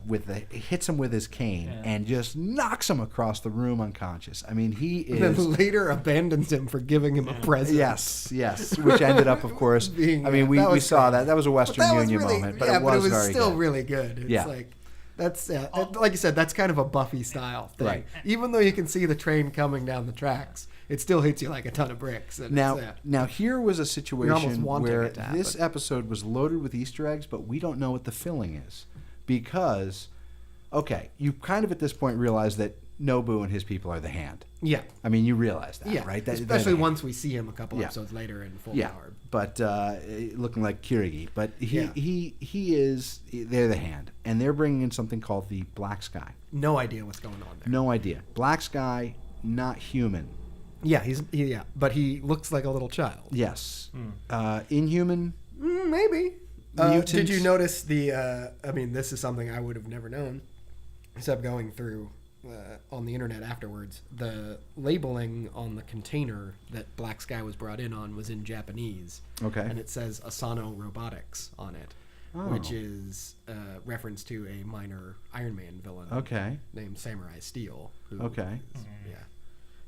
hits him with his cane Yeah. and just knocks him across the room unconscious. I mean, he and then is. later abandons him for giving him a present. Yes, which ended up, of course. Being, I mean, that we was saw great. that. That was a But Western that was Union really, moment, but yeah, it was very still good. really good. It's Yeah. like that's like you said, that's kind of a Buffy style thing. Right. Even though you can see the train coming down the tracks, it still hits you like a ton of bricks. And Now here was a almost situation wanting where it to happen. this episode was loaded with Easter eggs, but we don't know what the filling is because, okay, you kind of at this point realize that Nobu and his people are the Hand. yeah, I mean, you realize that, yeah, right? They're especially the Hand. once we see him a couple Yeah. episodes later in full Yeah, power. but looking like Kirigi. But Yeah. he is. They're the Hand, and they're bringing in something called the Black Sky. No idea what's going on there. No idea. Black Sky, not human. Yeah, but he looks like a little child. Yes. Hmm. Inhuman. Maybe. Mutants. Did you notice the? I mean, this is something I would have never known, except going through on the internet afterwards. The labeling on the container that Black Sky was brought in on was in Japanese, Okay. and it says Asano Robotics on it, Oh. which is reference to a minor Iron Man villain Okay. named Samurai Steel. Who Okay. is, yeah,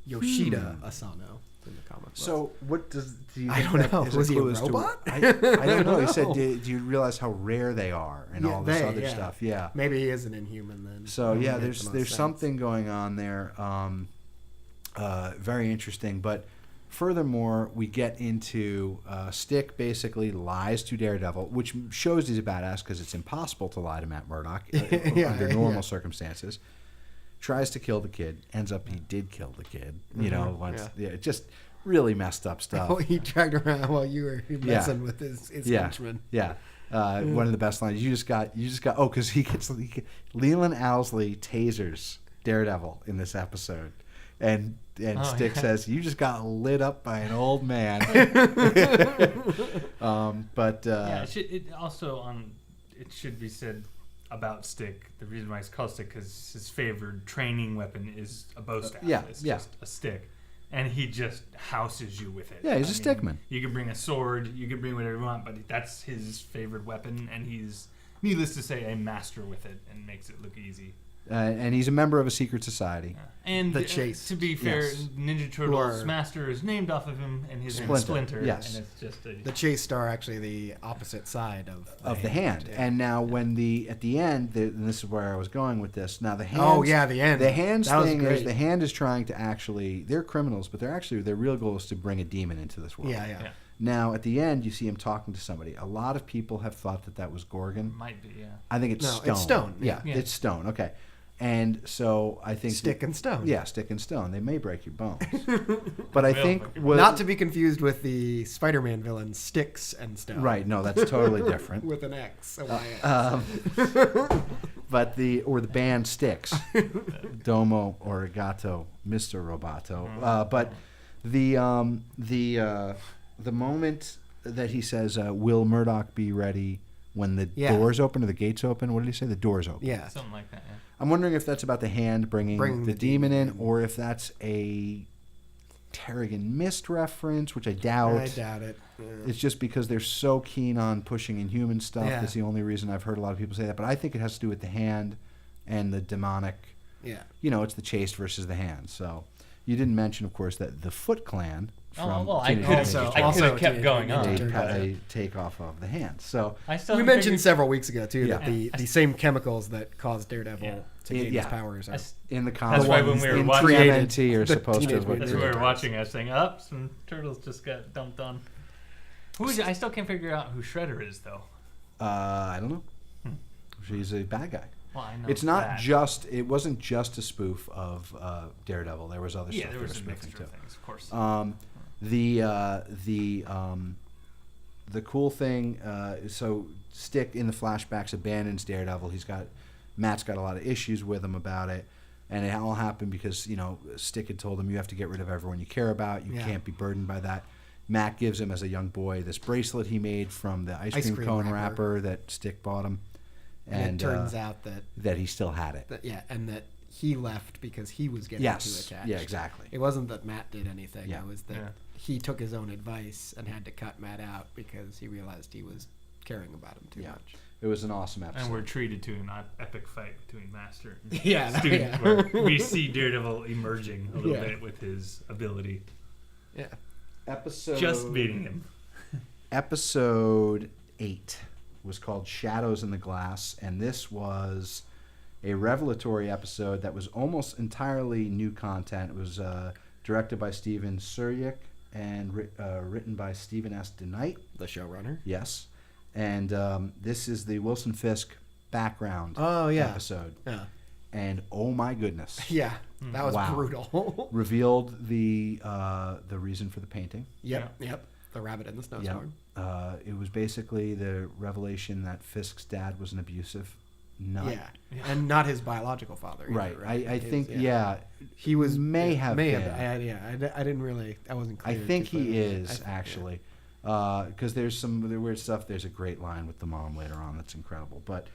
Yoshida Asano in the comic book. So what do you? I think don't that know. is Was he a clue as to- robot? I don't know. He said, No. do you realize how rare they are and all this other stuff? Yeah. Maybe he is an Inhuman then. So That yeah, would make there's the most there's sense. something going on there. Very interesting. But furthermore, we get into Stick basically lies to Daredevil, which shows he's a badass because it's impossible to lie to Matt Murdock under normal circumstances. Tries to kill the kid. Ends up he did kill the kid. You know, once just really messed up stuff. Oh, he dragged around while you were messing with his henchman. Yeah. One of the best lines. You just got. Oh, because Leland Owlsley tasers Daredevil in this episode, and Stick says, "You just got lit up by an old man." It should be said about Stick. The reason why it's called Stick because his favored training weapon is a bow staff. It's just a stick. And he just houses you with it. Yeah, he's a stickman. You can bring a sword, you can bring whatever you want, but that's his favorite weapon, and he's, needless to say, a master with it and makes it look easy. And he's a member of a secret society. And The Chase. to be fair, Yes. Ninja Turtles' master is named off of him, and his name is Splinter. Yes. And it's just The Chase star actually the opposite side of the hand. Yeah. And now when at the end, and this is where I was going with this. Now the hands. Oh yeah, the end. The hands That was thing great. is the hand is trying to actually. They're criminals, but their real goal is to bring a demon into this world. Yeah. Now at the end, you see him talking to somebody. A lot of people have thought that was Gorgon. might be, yeah. I think it's No, Stone. it's Stone. Yeah, Yeah. it's Stone. Okay. And so I think Stick and Stone. Yeah, stick and stone. They may break your bones, but I Will think break your what, Not to be confused with the Spider-Man villain Sticks and Stone. right. No, that's totally different. With an X. A Y-X. But the band Styx, Domo Origato, Mr. Roboto. But the moment that he says, "Will Murdoch be ready when the doors open or the gates open?" What did he say? The doors open. Yeah. Something like that, yeah. I'm wondering if that's about the hand bringing the demon in, or if that's a Terrigan Mist reference, which I doubt. I doubt it. Yeah. It's just because they're so keen on pushing Inhuman stuff. Yeah. That's the only reason I've heard a lot of people say that. But I think it has to do with the hand and the demonic. Yeah. It's the Chase versus the hand. So you didn't mention, of course, that the Foot Clan from I Teenage could Mutant have Ninja Turtles, kept going on. they Turtles. had a take off of the hand. So I still We haven't mentioned figured- several weeks ago too Yeah. that the same chemicals that caused Daredevil to gain Yeah. his powers are. in the comics, That's why when we were in watching- TMNT are The supposed to. Teenage Have That's Mutant what we Ninja were watching. I was saying, some turtles just got dumped on. I still can't figure out who Shredder is, though. I don't know. She's a bad guy. Well, I know It's not that. just. It wasn't just a spoof of Daredevil. There was other Yeah, stuff there they were was a spoofing mixture too. of things, of course. The cool thing. So Stick in the flashbacks abandons Daredevil. Matt's got a lot of issues with him about it, and it all happened because Stick had told him you have to get rid of everyone you care about. You can't be burdened by that. Matt gives him as a young boy this bracelet he made from the ice cream cone wrapper that Stick bought him, and it turns out that he still had it. And that he left because he was getting too attached. Yeah, exactly. It wasn't that Matt did anything. Yeah. It was that he took his own advice and had to cut Matt out because he realized he was caring about him too much. It was an awesome episode. And we're treated to an epic fight between Master and Yeah, student, yeah. where we see Daredevil emerging a little bit with his ability. Yeah. Just beating him. Episode 8 was called Shadows in the Glass, and this was a revelatory episode that was almost entirely new content. It was directed by Steven Suryk and written by Stephen S. DeKnight. The showrunner. Yes. And this is the Wilson Fisk background episode. Yeah. And oh my goodness. Yeah. That was Wow. brutal. Revealed the reason for the painting. Yep. The rabbit in the snowstorm. It was basically the revelation that Fisk's dad was an abusive nut. Yeah. And not his biological father. Either, Right. I His- think he was may have been. I didn't really. I wasn't clear. I think too, he but is actually, because there's some of the weird stuff. There's a great line with the mom later on that's incredible, but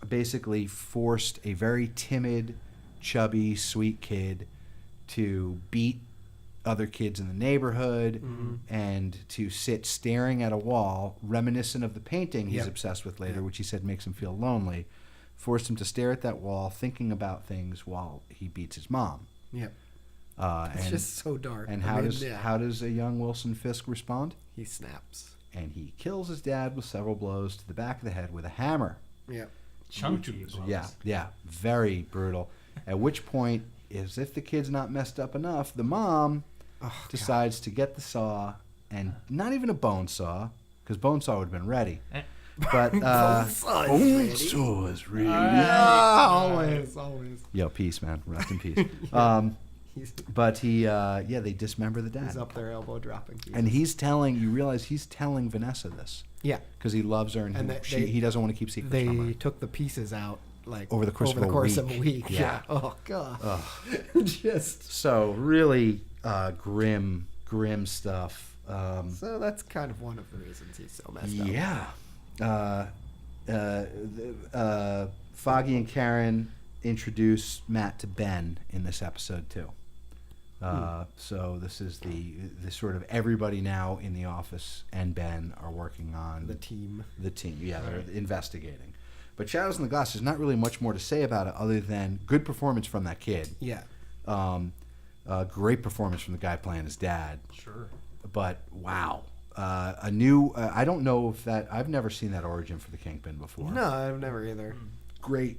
basically forced a very timid, chubby, sweet kid to beat other kids in the neighborhood and to sit staring at a wall, reminiscent of the painting he's obsessed with later, which he said makes him feel lonely. Forced him to stare at that wall, thinking about things while he beats his mom. Yep. It's It's just so dark. And I mean, how does a young Wilson Fisk respond? he snaps? And he kills his dad with several blows to the back of the head with a hammer. Yep. Chunky blows. Yeah, very brutal. At which point, as if the kid's not messed up enough, the mom decides to get the saw, and not even a bone saw, because bone saw would have been ready. But Bone saw is ready. Always. Yo, peace, man. Rest in peace. But they dismember the dad. He's up there elbow dropping. And you realize he's telling Vanessa this. Yeah. Because he loves her and he doesn't want to keep secrets from her. They took the pieces out over the course of a week. Yeah. Oh god. Just so really grim stuff. so that's kind of one of the reasons he's so messed up. Yeah. Foggy and Karen introduce Matt to Ben in this episode too. So this is the sort of everybody now in the office and Ben are working on The team. Yeah, they're investigating. But Shadows in the Glass, there's not really much more to say about it other than good performance from that kid. Yeah. Great performance from the guy playing his dad. Sure. But wow. A new, I don't know if that, I've never seen that origin for the Kingpin before. No, I've never either. Great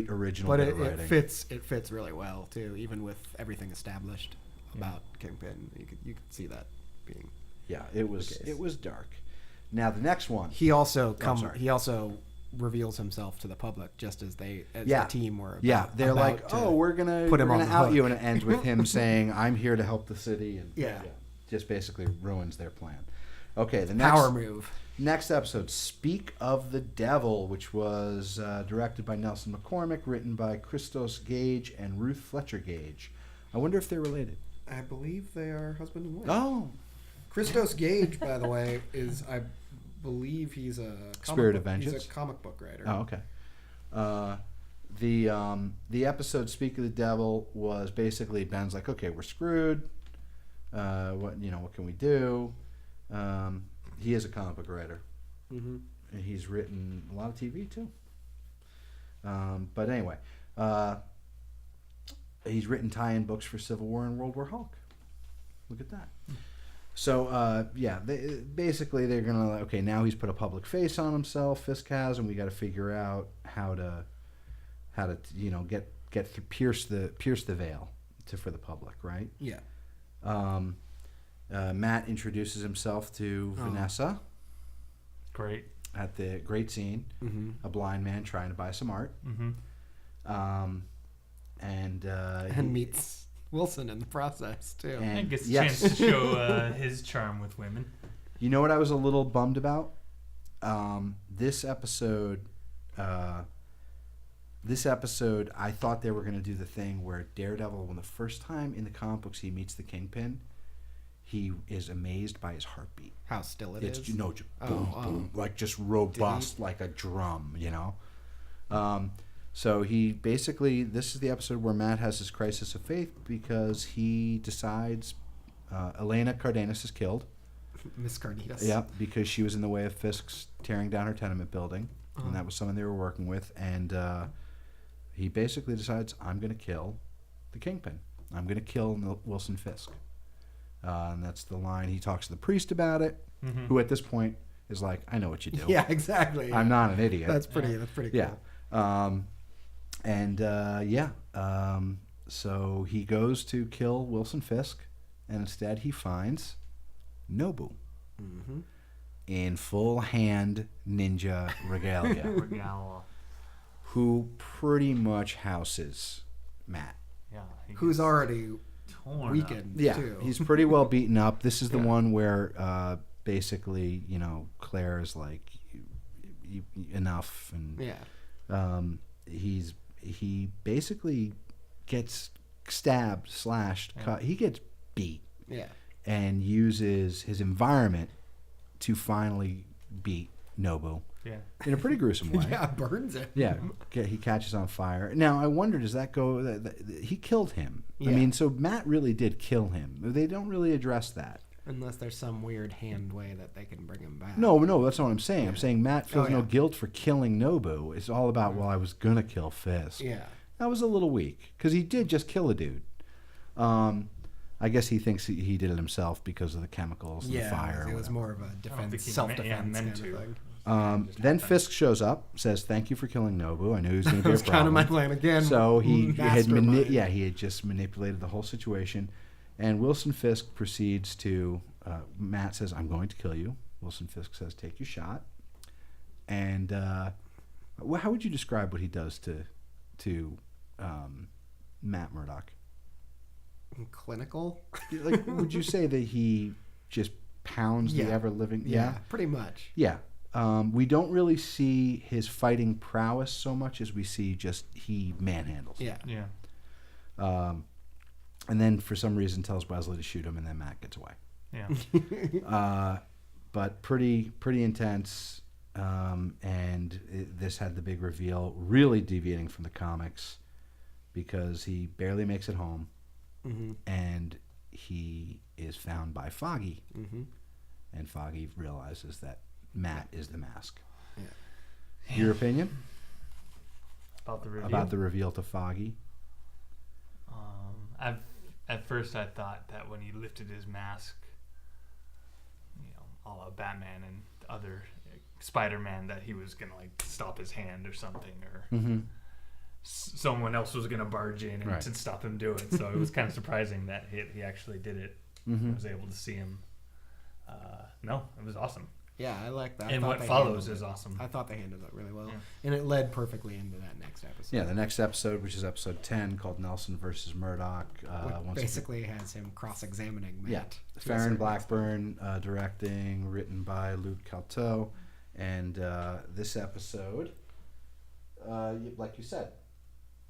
original but bit it of writing. fits really well too, even with everything established about Kingpin. You could see that being. Yeah, it was dark. Now the next one. He also reveals himself to the public just as the team were. They're like, we're gonna out you, and it ends with him saying, "I'm here to help the city," and just basically ruins their plan. Okay, the next power move. Next episode, Speak of the Devil, which was directed by Nelson McCormick, written by Christos Gage and Ruth Fletcher Gage. I wonder if they're related. I believe they are husband and wife. Oh. Christos Gage, by the way, I believe he's a Spirit of Vengeance. He's a comic book writer. Oh, okay. The episode Speak of the Devil was basically Ben's like, okay, we're screwed. What can we do? He is a comic book writer. Mm-hmm. And he's written a lot of TV too. But anyway, he's written tie-in books for Civil War and World War Hulk. Look at that. So basically they're gonna okay, now he's put a public face on himself, Fisk has, and we got to figure out how to pierce the veil for the public, right? Yeah. Matt introduces himself to Vanessa. Great. At the great scene, a blind man trying to buy some art. Mm-hmm. And meets Wilson in the process too. And gets a chance to show his charm with women. You know what I was a little bummed about? This episode, I thought they were going to do the thing where Daredevil, when the first time in the comic books he meets the Kingpin, he is amazed by his heartbeat. How still it's is. Boom, boom, like just robust, like a drum, So he basically, this is the episode where Matt has his crisis of faith because he decides Elena Cardenas is killed. Miss Cardenas. Yeah, because she was in the way of Fisk's tearing down her tenement building, and that was someone they were working with. And he basically decides, I'm going to kill the Kingpin. I'm going to kill Wilson Fisk. And that's the line. He talks to the priest about it, who at this point is like, I know what you do. Yeah, exactly. I'm not an idiot. That's pretty cool. Yeah. So he goes to kill Wilson Fisk, and instead he finds Nobu in full hand ninja regalia, who pretty much houses Matt. Yeah. Who's already weakened too. He's pretty well beaten up. This is the one where basically, Claire is like, enough, and he basically gets stabbed, slashed, cut. He gets beat. Yeah. And uses his environment to finally beat Nobu. Yeah. In a pretty gruesome way. Yeah, burns it. Yeah. He catches on fire. Now, I wonder, does that go... he killed him. Yeah. I mean, so Matt really did kill him. They don't really address that. Unless there's some weird hand way that they can bring him back. No, that's not what I'm saying. I'm saying Matt feels no guilt for killing Nobu. It's all about, well, I was going to kill Fisk. Yeah. That was a little weak, because he did just kill a dude. I guess he thinks he did it himself because of the chemicals and the fire. It was more of a self-defense kind of thing. Then Fisk shows up, says, "Thank you for killing Nobu. I knew he was going to be a problem." That's kind of my plan again. So he had just manipulated the whole situation, and Wilson Fisk proceeds to. Matt says, "I'm going to kill you." Wilson Fisk says, "Take your shot." And how would you describe what he does to Matt Murdock? Clinical. Like, would you say that he just pounds the ever-living? Yeah, pretty much. Yeah. We don't really see his fighting prowess so much as we see just he manhandles. Yeah. Yeah. And then for some reason tells Wesley to shoot him, and then Matt gets away. Yeah. But pretty intense. This had the big reveal, really deviating from the comics, because he barely makes it home, and he is found by Foggy, and Foggy realizes that Matt is the mask. Yeah. Your opinion? About the reveal to Foggy. At first I thought that when he lifted his mask, a la Batman and other Spider-Man, that he was gonna like stop his hand or something, or someone else was gonna barge in and to stop him do it. So it was kind of surprising that he actually did it. I was able to see him. No, it was awesome. Yeah, I like that. And what follows is awesome. I thought they handled it really well. Yeah. And it led perfectly into that next episode. Yeah, the next episode, which is episode 10, called Nelson versus Murdoch. Basically has him cross-examining Matt. Yeah. Farron Blackburn directing, written by Luke Calteau. And this episode, like you said,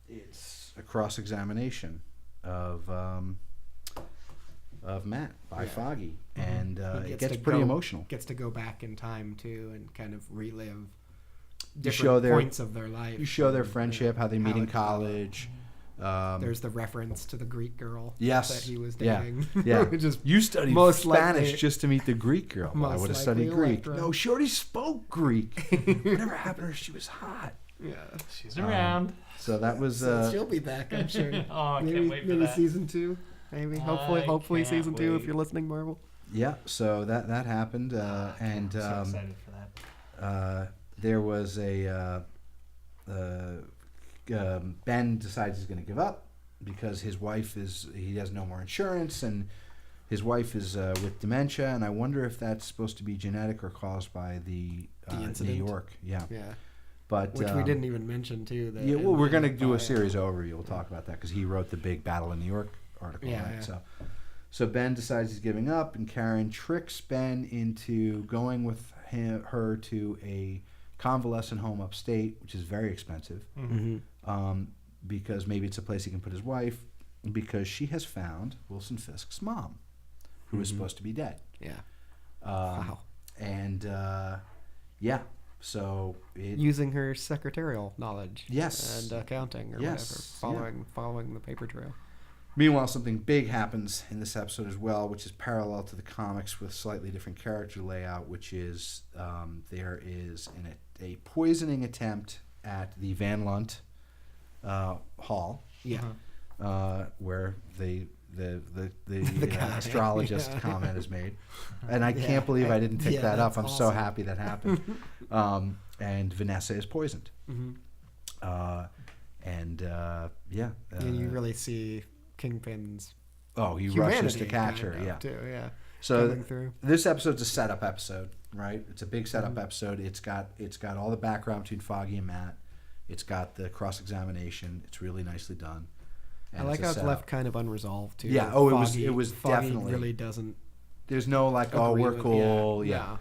it's a cross-examination of Matt by Foggy, and it gets pretty emotional. Gets to go back in time too, and kind of relive different points of their life. You show their friendship, how they meet in college. There's the reference to the Greek girl that he was dating. Yeah, you studied Spanish just to meet the Greek girl. Well, I would have studied Greek. No, she already spoke Greek. Whatever happened to her, she was hot. Yeah, she's around. So that was. She'll be back, I'm sure. I can't wait for that. Maybe season 2. Maybe, hopefully season 2 if you're listening, Marvel. Yeah, so that happened, and so excited for that. There was Ben decides he's going to give up because he has no more insurance, and his wife is with dementia, and I wonder if that's supposed to be genetic or caused by the incident. New York. Yeah. But which we didn't even mention too. We're going to do a series overview. We'll talk about that because he wrote the big Battle in New York article. So Ben decides he's giving up, and Karen tricks Ben into going with her to a convalescent home upstate, which is very expensive, because maybe it's a place he can put his wife, because she has found Wilson Fisk's mom, who is supposed to be dead. Wow. And so using her secretarial knowledge, and accounting or whatever, following the paper trail. Meanwhile, something big happens in this episode as well, which is parallel to the comics with slightly different character layout, which is there is a poisoning attempt at the Van Lunt Hall, where the astrologist comment is made, and I can't believe I didn't pick that up. I'm so happy that happened. And Vanessa is poisoned, and you really see Kingpin's he rushes to catch her, too, so this episode's a setup episode, right? It's a big setup episode. It's got all the background between Foggy and Matt. It's got the cross-examination. It's really nicely done. And I like how it's left kind of unresolved too. Yeah. Foggy, it was Foggy definitely really doesn't. There's no we're cool. Yeah.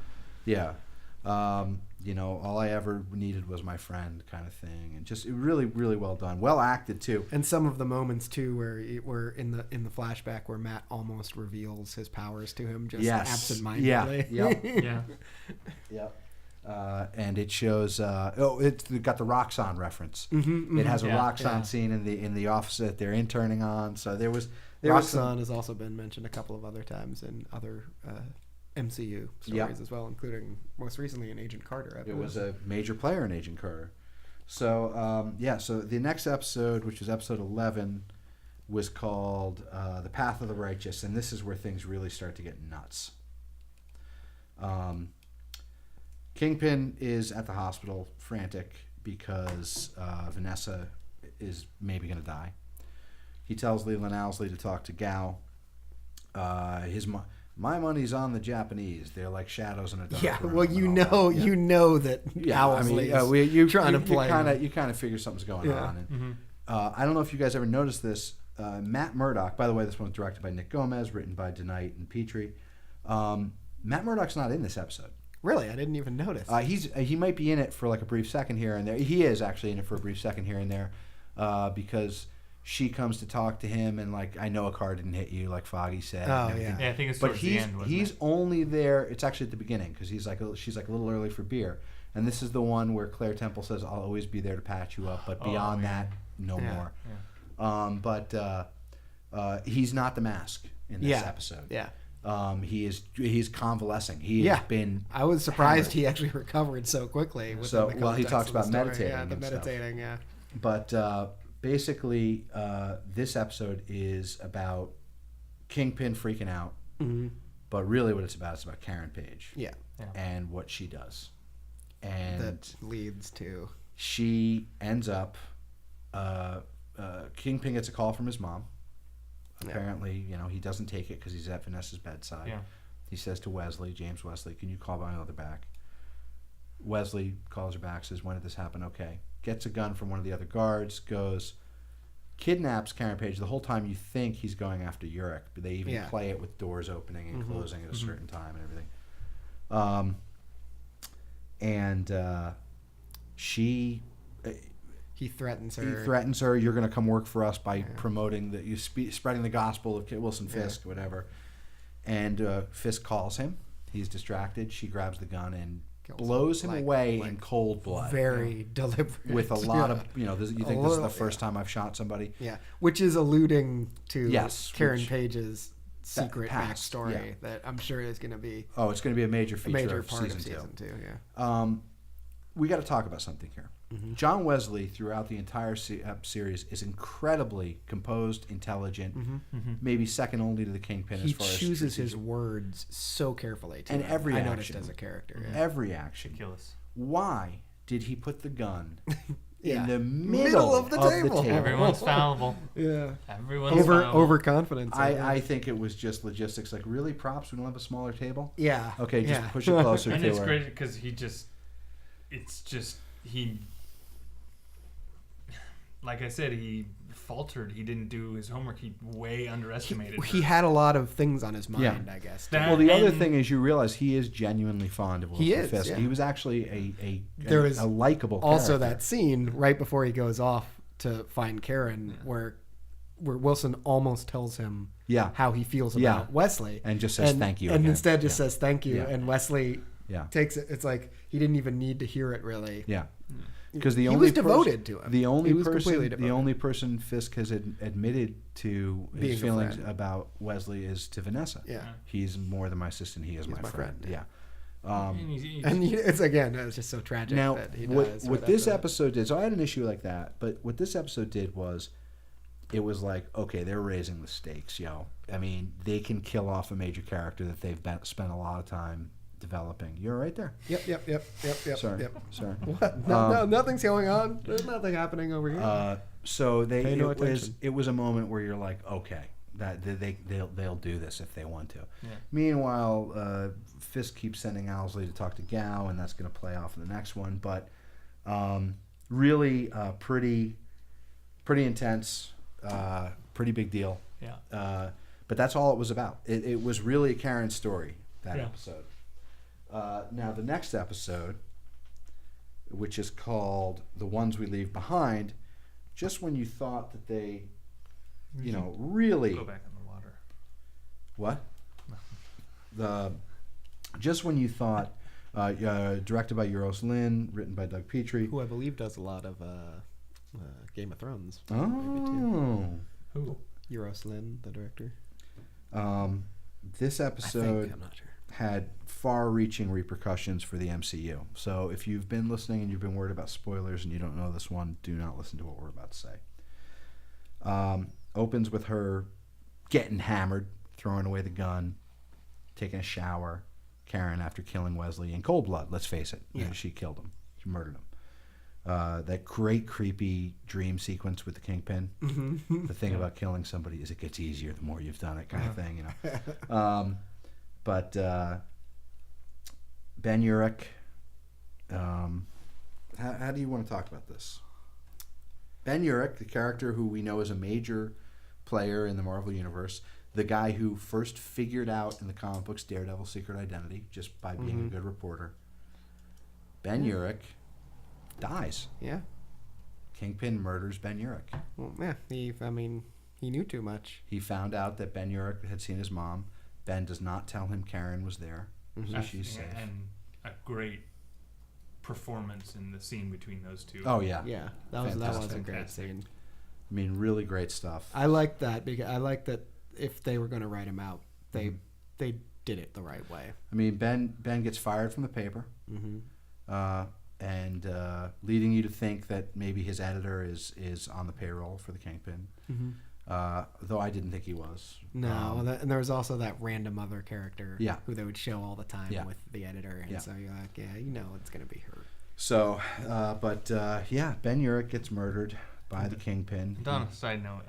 All I ever needed was my friend, kind of thing, and just really, really well done, well acted too. And some of the moments too, where in the flashback where Matt almost reveals his powers to him, just absentmindedly. And it shows. It's got the Roxxon reference. It has a Roxxon scene in the office that they're interning on. So Roxxon has also been mentioned a couple of other times in other MCU stories as well, including most recently in Agent Carter. It was a major player in Agent Carter. So so the next episode, which was episode 11, was called "The Path of the Righteous," and this is where things really start to get nuts. Kingpin is at the hospital, frantic because Vanessa is maybe going to die. He tells Leland Owlsley to talk to Gao. My money's on the Japanese. They're like shadows in a dark room. Well, you know that Owlsley is trying to play. You kind of figure something's going on. And, I don't know if you guys ever noticed this. Matt Murdock, by the way, this one was directed by Nick Gomez, written by DeKnight and Petrie. Matt Murdock's not in this episode. Really? I didn't even notice. He might be in it for like a brief second here and there. He is actually in it for a brief second here and there because she comes to talk to him and like, I know a car didn't hit you, like Foggy said. Oh, yeah. I think it's towards the end, wasn't he's only there. It's actually at the beginning because she's like a little early for beer. And this is the one where Claire Temple says, I'll always be there to patch you up. But beyond that, no more. Yeah. He's not the Mask in this episode. Yeah. He's convalescing. He has been. I was surprised he actually recovered so quickly. He talks about meditating. Yeah, the meditating. But basically, this episode is about Kingpin freaking out. Mm-hmm. But really what it's about Karen Page. Yeah. And what she does. And that leads to... She ends up... Kingpin gets a call from his mom. Apparently, he doesn't take it because he's at Vanessa's bedside. Yeah. He says to Wesley, James Wesley, can you call my mother back? Wesley calls her back, says, when did this happen? Okay. Gets a gun from one of the other guards, goes, kidnaps Karen Page. The whole time you think he's going after Urich, but they even play it with doors opening and closing at a certain time and everything. He threatens her. You're going to come work for us by promoting spreading the gospel of Wilson Fisk, whatever. And Fisk calls him. He's distracted. She grabs the gun and blows him away in cold blood. Very deliberate. With a lot of, you think this is the first time I've shot somebody? Yeah. Which is alluding to Karen Page's secret backstory that I'm sure is going to be... Oh, it's going to be a major feature of part season 2. Yeah. We got to talk about something here. Mm-hmm. John Wesley, throughout the entire series, is incredibly composed, intelligent, maybe second only to the Kingpin as far as... He chooses his words so carefully, too. And every action. I noticed as a character. Yeah. Every action. Ridiculous. Why did he put the gun in the middle of the table? Everyone's fallible. Yeah. Everyone's fallible. Overconfidence. I think it was just logistics. Like, really, props? We don't have a smaller table? Yeah. Okay, just push it closer to her. And it's great because he like I said, he faltered. He didn't do his homework. He way underestimated her. He had a lot of things on his mind, I guess. Well, the other thing is you realize he is genuinely fond of Wilson Fisk. Yeah. He was actually a likable character. Also that scene right before he goes off to find Karen where Wilson almost tells him how he feels about Wesley. And just says thank you. And instead just says thank you. And Wesley takes it. It's like he didn't even need to hear it, really. Yeah. Because he was devoted to him. The only person Fisk has admitted to his feelings about Wesley is to Vanessa. Yeah. He's more than my assistant. He is my friend. Yeah. It's just so tragic now, that he dies. What this episode did, so I had an issue like that, but what this episode did was, it was like, okay, they're raising the stakes, yo. I mean, they can kill off a major character that they've spent a lot of time developing. You're right there. Yep. Sorry. What? No, nothing's going on. There's nothing happening over here. So it was a moment where you're like, okay, that they'll do this if they want to. Yeah. Meanwhile, Fisk keeps sending Owlsley to talk to Gao, and that's going to play off in the next one. But really, pretty intense, pretty big deal. Yeah. But that's all it was about. It was really a Karen story, that episode. Now, the next episode, which is called The Ones We Leave Behind, just when you thought that they, really... Go back in the water. What? Just when you thought, directed by Euros Lyn, written by Doug Petrie. Who I believe does a lot of Game of Thrones. Oh. Who? Euros Lyn, the director. This episode... I'm not sure. Had far-reaching repercussions for the MCU. So if you've been listening and you've been worried about spoilers and you don't know this one, do not listen to what we're about to say. Opens with her getting hammered, throwing away the gun, taking a shower. Karen, after killing Wesley in cold blood, let's face it. She killed him. She murdered him. That great, creepy dream sequence with the Kingpin. Mm-hmm. The thing about killing somebody is it gets easier the more you've done it, kind of thing, But Ben Urich, how do you want to talk about this? Ben Urich, the character who we know is a major player in the Marvel Universe, the guy who first figured out in the comic books Daredevil's secret identity just by being a good reporter. Ben Urich dies. Yeah. Kingpin murders Ben Urich. Well, yeah, he knew too much. He found out that Ben Urich had seen his mom. Ben does not tell him Karen was there, so she's safe. And a great performance in the scene between those two. Oh, yeah. Yeah, that was a great scene. I mean, really great stuff. I like that because I like that if they were going to write him out, they did it the right way. I mean, Ben gets fired from the paper. and leading you to think that maybe his editor is on the payroll for the Kingpin. Though I didn't think he was. No, and there was also that random other character Yeah. who they would show all the time Yeah. with the editor, and Yeah. so you're like, yeah, it's going to be her. So, yeah, Ben Urich gets murdered by the Kingpin. And on a side note,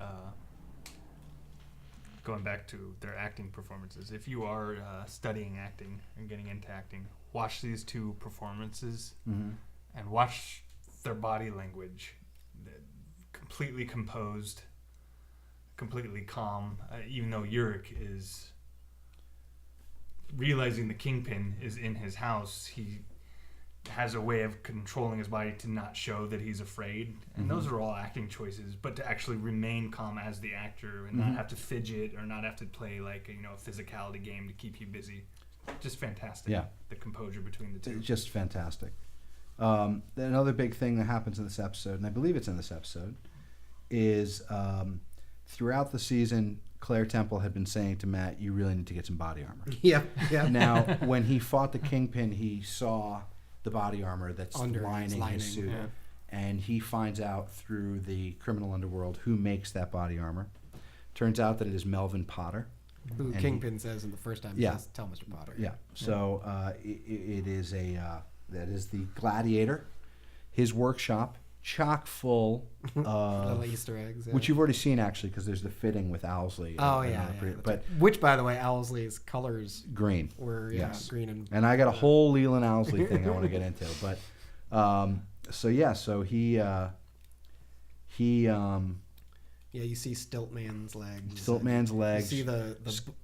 going back to their acting performances, if you are studying acting and getting into acting, watch these two performances and watch their body language. Completely composed, completely calm, even though Urich is realizing the Kingpin is in his house. He has a way of controlling his body to not show that he's afraid, and those are all acting choices, but to actually remain calm as the actor and not have to fidget or not have to play like a physicality game to keep you busy. Just fantastic. Yeah. The composure between the two. Just fantastic. Another big thing that happens in this episode, and I believe it's in this episode, is throughout the season, Claire Temple had been saying to Matt, you really need to get some body armor. Yeah. Now, when he fought the Kingpin, he saw the body armor that's lining his suit. Yeah. And he finds out through the criminal underworld who makes that body armor. Turns out that it is Melvin Potter. Who And Kingpin says in the first time, Yeah. says, tell Mr. Potter. Yeah. So it is that is the Gladiator. His workshop, chock full Little of Easter eggs. Yeah. which you've already seen actually, because there's the fitting with Owlsley. Oh, and yeah. but Which, by the way, Owlsley's colors green. were Yes. green and... And I got a whole Leland Owlsley thing I want to get into, but so he Yeah, you see Stiltman's legs. Stiltman's and legs. You see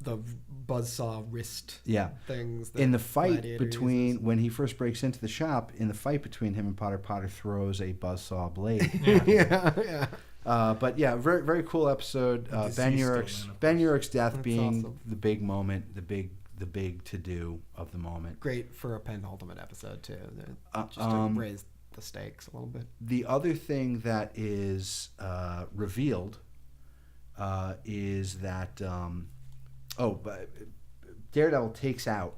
the buzzsaw wrist Yeah. things. In the fight Gladiator between, uses. when he first breaks into the shop, in the fight between him and Potter, Potter throws a buzzsaw blade. yeah. But yeah, very very cool episode. Ben Urich's death That's being awesome. the big moment, the big to do of the moment. Great for a penultimate episode, too. Just to raise the stakes a little bit. The other thing that is revealed is that but Daredevil takes out.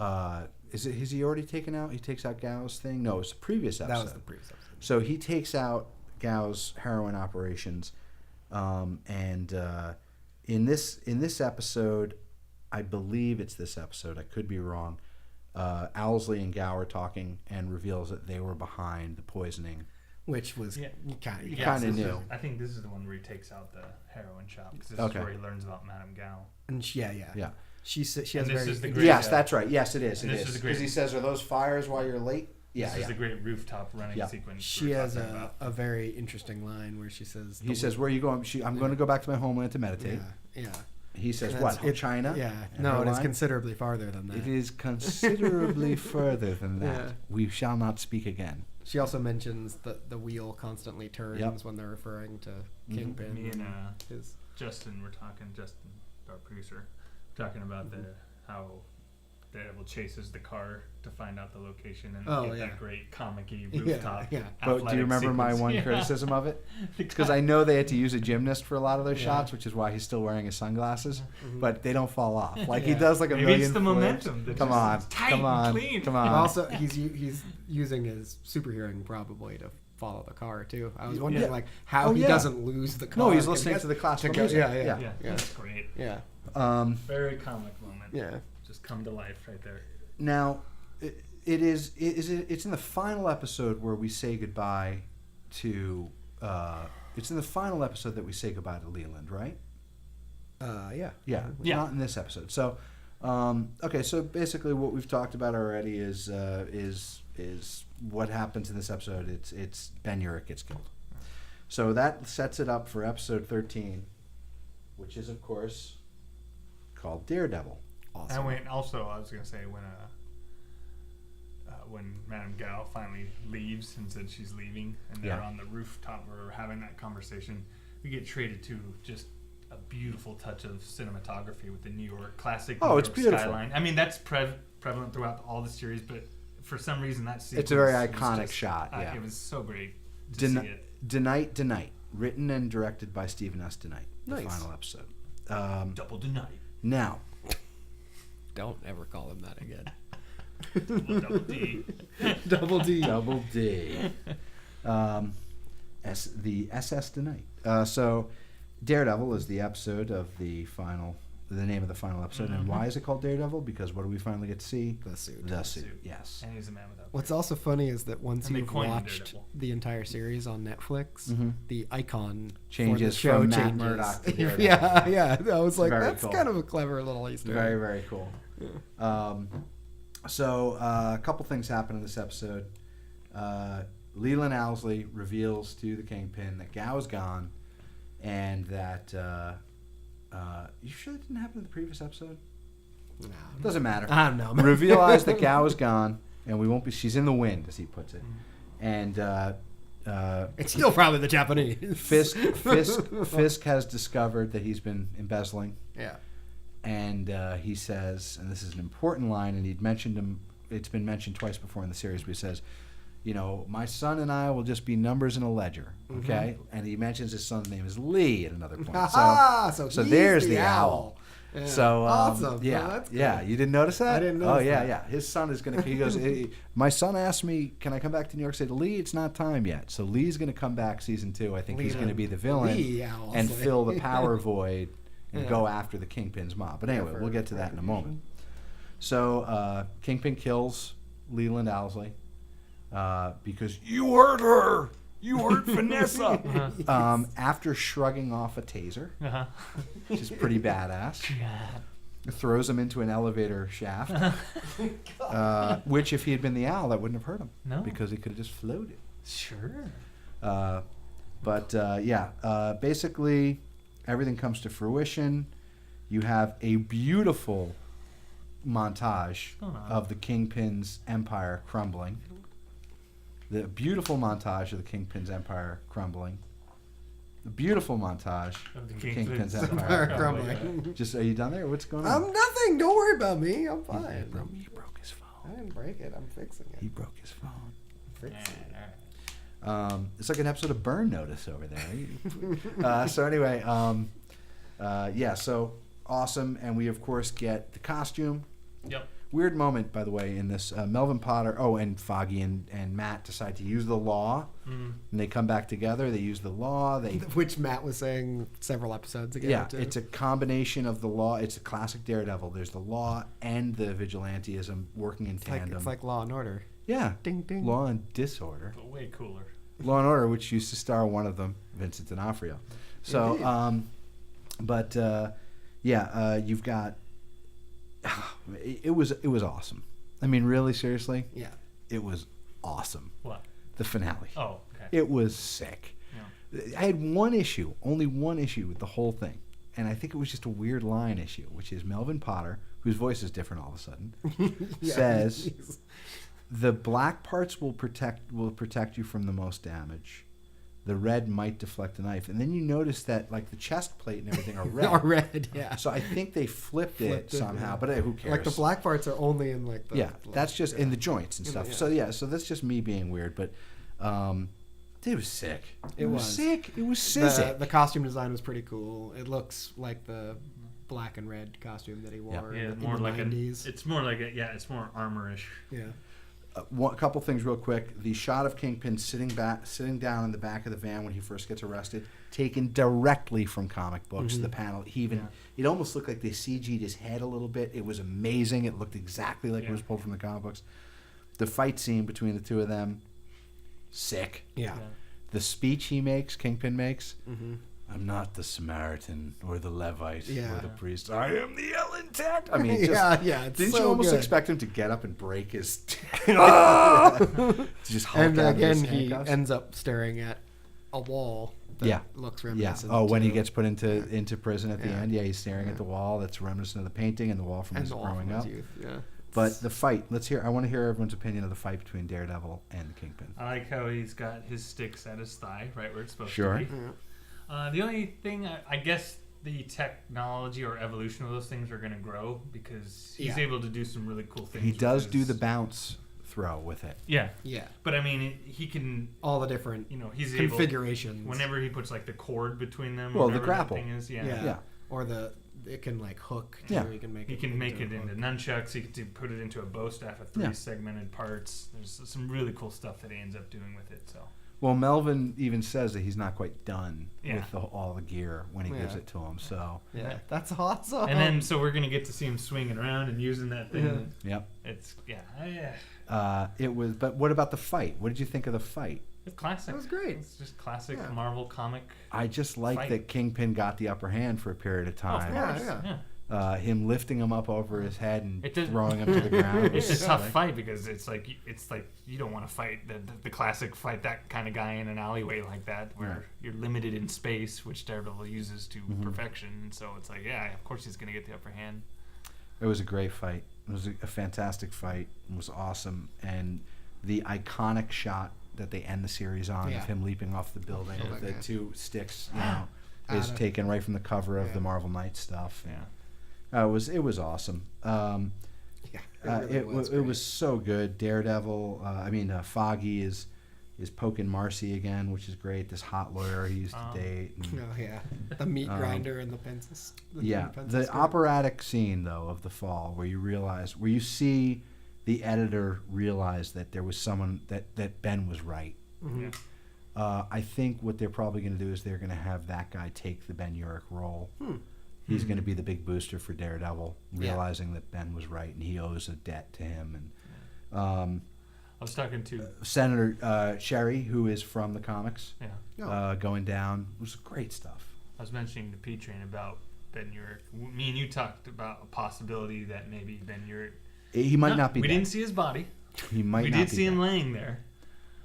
Has he already taken out? He takes out Gao's thing. No, it's the previous episode. That was the previous episode. So he takes out Gao's heroin operations, and in this episode, I believe it's this episode. I could be wrong. Owlsley and Gao are talking and reveals that they were behind the poisoning. Which was Yeah. kind of knew. I think this is the one where he takes out the heroin shop, because this Okay. is where he learns about Madame Gao. And Yeah. She has And this very... is the great- Yes, that's right. Yes, it is. And It this is is. the great- Because he says, "Are those fires while you're late?" Yeah, This is the great rooftop running Yeah. sequence. She we're has talking about. a very interesting line where she says... He says, "Where are you going?" I'm going to go back to my homeland to meditate. Yeah. He says, And "What? it's- China?" Yeah. And No, her it is line? considerably farther than that. It is considerably further than that. Yeah. We shall not speak again. She also mentions the wheel constantly turns Yep. when they're referring to Kingpin. Me and his... Justin, Justin, our producer, talking about how Daredevil chases the car to find out the location and get that great comic-y rooftop. Yeah. But do you remember my one criticism of it? Because I know they had to use a gymnast for a lot of those shots, which is why he's still wearing his sunglasses. But they don't fall off. Like he does like a Maybe million it's the flips. momentum. that Come just on, is tight come on, and clean. come And on. also, he's using his super hearing probably to follow the car too. I was wondering like how he doesn't lose the car. No, he's listening to the classical music. Yeah, that's great. Yeah. Very comic moment. Yeah. Just come to life right there. Now, it's in the final episode where we say goodbye to. It's in the final episode that we say goodbye to Leland, right? Yeah. Yeah. Not in this episode. So, okay. So basically, what we've talked about already is what happens in this episode. It's Ben Urich gets killed. So that sets it up for episode 13, which is of course called Daredevil. Awesome. And I was gonna say when Madame Gao finally leaves and said she's leaving, and they're on the rooftop where we're having that conversation, we get treated to just a beautiful touch of cinematography with the New York classic. New It's York beautiful. skyline. I mean, that's prevalent throughout all the series, but for some reason that sequence It's a very was iconic just, shot. Yeah. it was so great to see it. Denight, written and directed by Stephen S. Denight. The Nice. final episode. Double Denight. Now, Don't ever call him that again. Double D. Double D. Double D. The SS Tonight. So Daredevil is the episode of the name of the final episode. And why is it called Daredevil? Because what do we finally get to see? The suit. The suit, yes. And he's a man without. What's also funny is that once And they you've coined watched Daredevil. the entire series on Netflix, the icon Changes for the show from Matt changes. Murdock to Daredevil. yeah. I was like, Very that's cool. kind of a clever little Easter egg. Very, very cool. So a couple things happen in this episode. Leland Owlsley reveals to the Kingpin that Gao's gone, and that you sure that didn't happen in the previous episode? No. Doesn't matter. I don't know. Realize that Gao is gone, and we won't be. She's in the wind, as he puts it, and It's still probably the Japanese. Fisk has discovered that he's been embezzling. Yeah. And he says, and this is an important line, and he'd mentioned him. It's been mentioned twice before in the series, but he says, you know, my son and I will just be numbers in a ledger, okay? And he mentions his son's name is Lee at another point. So he's there's the owl. Yeah. So awesome. yeah, Well, that's yeah. good. You didn't notice that? I didn't Oh notice yeah, that. yeah. His son is gonna. He goes. My son asked me, "Can I come back to New York City?" Lee, it's not time yet. So Lee's gonna come back season 2. I think he's gonna be the villain Lee Owl, and so- fill the power void and Yeah. go after the Kingpin's mob. But anyway, for we'll get to that in a moment. So Kingpin kills Leland Owlsley because you hurt her. You hurt Vanessa. After shrugging off a taser, which is pretty badass. Throws him into an elevator shaft, which if he had been the owl, that wouldn't have hurt him. No. Because he could have just floated. Sure. Basically, everything comes to fruition. You have a beautiful montage of the Kingpin's empire crumbling. The beautiful montage of the Kingpin's empire crumbling. The beautiful montage Of the Kingpin's Kingpin's empire crumbling. Just, are you done there? What's going on? I'm nothing. Don't worry about me. I'm fine. He broke his phone. I didn't break it. I'm fixing it. He broke his phone. I'm fixing it. It's like an episode of Burn Notice over there. So anyway, so awesome, and we of course get the costume. Yep. Weird moment, by the way, in this. Melvin Potter, and Foggy and Matt decide to use the law, and they come back together. They use the law. Which Matt was saying several episodes ago. Yeah, too. it's a combination of the law. It's a classic Daredevil. There's the law and the vigilantism working in tandem. It's like Law and Order. Yeah, Ding ding. Law and Disorder. But way cooler. Law and Order, which used to star one of them, Vincent D'Onofrio. So, you've got. It was awesome. I mean, really, seriously, Yeah. it was awesome. What? The finale. Oh, okay. It was sick. Yeah. I had only one issue with the whole thing, and I think it was just a weird line issue, which is Melvin Potter, whose voice is different all of a sudden, says. The black parts will protect you from the most damage. The red might deflect a knife. And then you notice that like the chest plate and everything are red. Are red, yeah. So I think they flipped it somehow, yeah. but who cares? Like the black parts are only in like the. that's just in the joints and stuff. Yeah. So that's just me being weird, but it was sick. It was sick. It was The, sick. the costume design was pretty cool. It looks like the black and red costume that he wore in more the like 90s. It's more like it's more armor-ish. Yeah. A couple things real quick. The shot of Kingpin sitting down in the back of the van when he first gets arrested, taken directly from comic books. The panel, it almost looked like they CG'd his head a little bit. It was amazing. It looked exactly like it was pulled from the comic books. The fight scene between the two of them, sick. Yeah. The speech Kingpin makes. I'm not the Samaritan or the Levite or the priest. I am the Ellentet. I mean, It's didn't so you almost good. expect him to get up and break his? Just Hulk And out of his again, he handcuffs? ends up staring at a wall that looks reminiscent. Oh, when he to- gets put into prison at the Yeah. end, he's staring at the wall that's reminiscent of the painting and the wall from and his the wall growing from up. his youth. Yeah. But the fight, I want to hear everyone's opinion of the fight between Daredevil and the Kingpin. I like how he's got his sticks at his thigh, right where it's supposed Sure. to be. The only thing, I guess the technology or evolution of those things are going to grow because he's able to do some really cool things. He does with do his- the bounce throw with it. Yeah. Yeah. But I mean, he can, All the different he's configurations. able, whenever he puts like the cord between them. Well, the whatever that grapple. thing is, Yeah. Or the it can like hook. Too. Yeah. You can make You it. can make it a into hook. nunchucks. You can put it into a bow staff of 3 Yeah. segmented parts. There's some really cool stuff that he ends up doing with it. So Well, Melvin even says that he's not quite done Yeah. with all the gear when he gives Yeah. it to him. So, Yeah, that's awesome. and then so we're gonna get to see him swinging around and using that thing. yep. It's It was. But what about the fight? What did you think of the fight? it's classic. That was great. It's just classic Yeah. Marvel comic. I just like Fight. that Kingpin got the upper hand for a period of Oh, time. of Yeah, course. yeah. Him lifting him up over his head and It does- throwing him to the ground. It's a was tough like- fight because it's like you don't want to fight the classic fight that kind of guy in an alleyway like that where Right. you're limited in space, which Daredevil uses to Mhm. perfection. So it's like, yeah, of course he's gonna get the upper hand. It was a great fight. It was a fantastic fight. It was awesome. And the iconic shot that they end the series on Yeah. of him leaping off the building Oh with my the God. 2 sticks, is Out of- taken right from the cover of Yeah. the Marvel Knights stuff. Yeah. It was awesome. Yeah, It great. was so good. Daredevil. Foggy is poking Marcy again, which is great. This hot lawyer he used to date. and- Oh yeah, the meat grinder and the pencils. yeah, the operatic scene though of the fall, where you see the editor realize that there was someone that Ben was right. Mhm. I think what they're probably going to do is they're going to have that guy take the Ben Urich role. Hmm. He's going to be the big booster for Daredevil, realizing that Ben was right and he owes a debt to him. And I was talking to Senator Sherry, who is from the comics, Oh. going down, it was great stuff. I was mentioning to P-Train about Ben Urich. Me and you talked about a possibility that maybe Ben Urich. He might not be. We dead. didn't see his body. He might We not did be see him dead. laying there.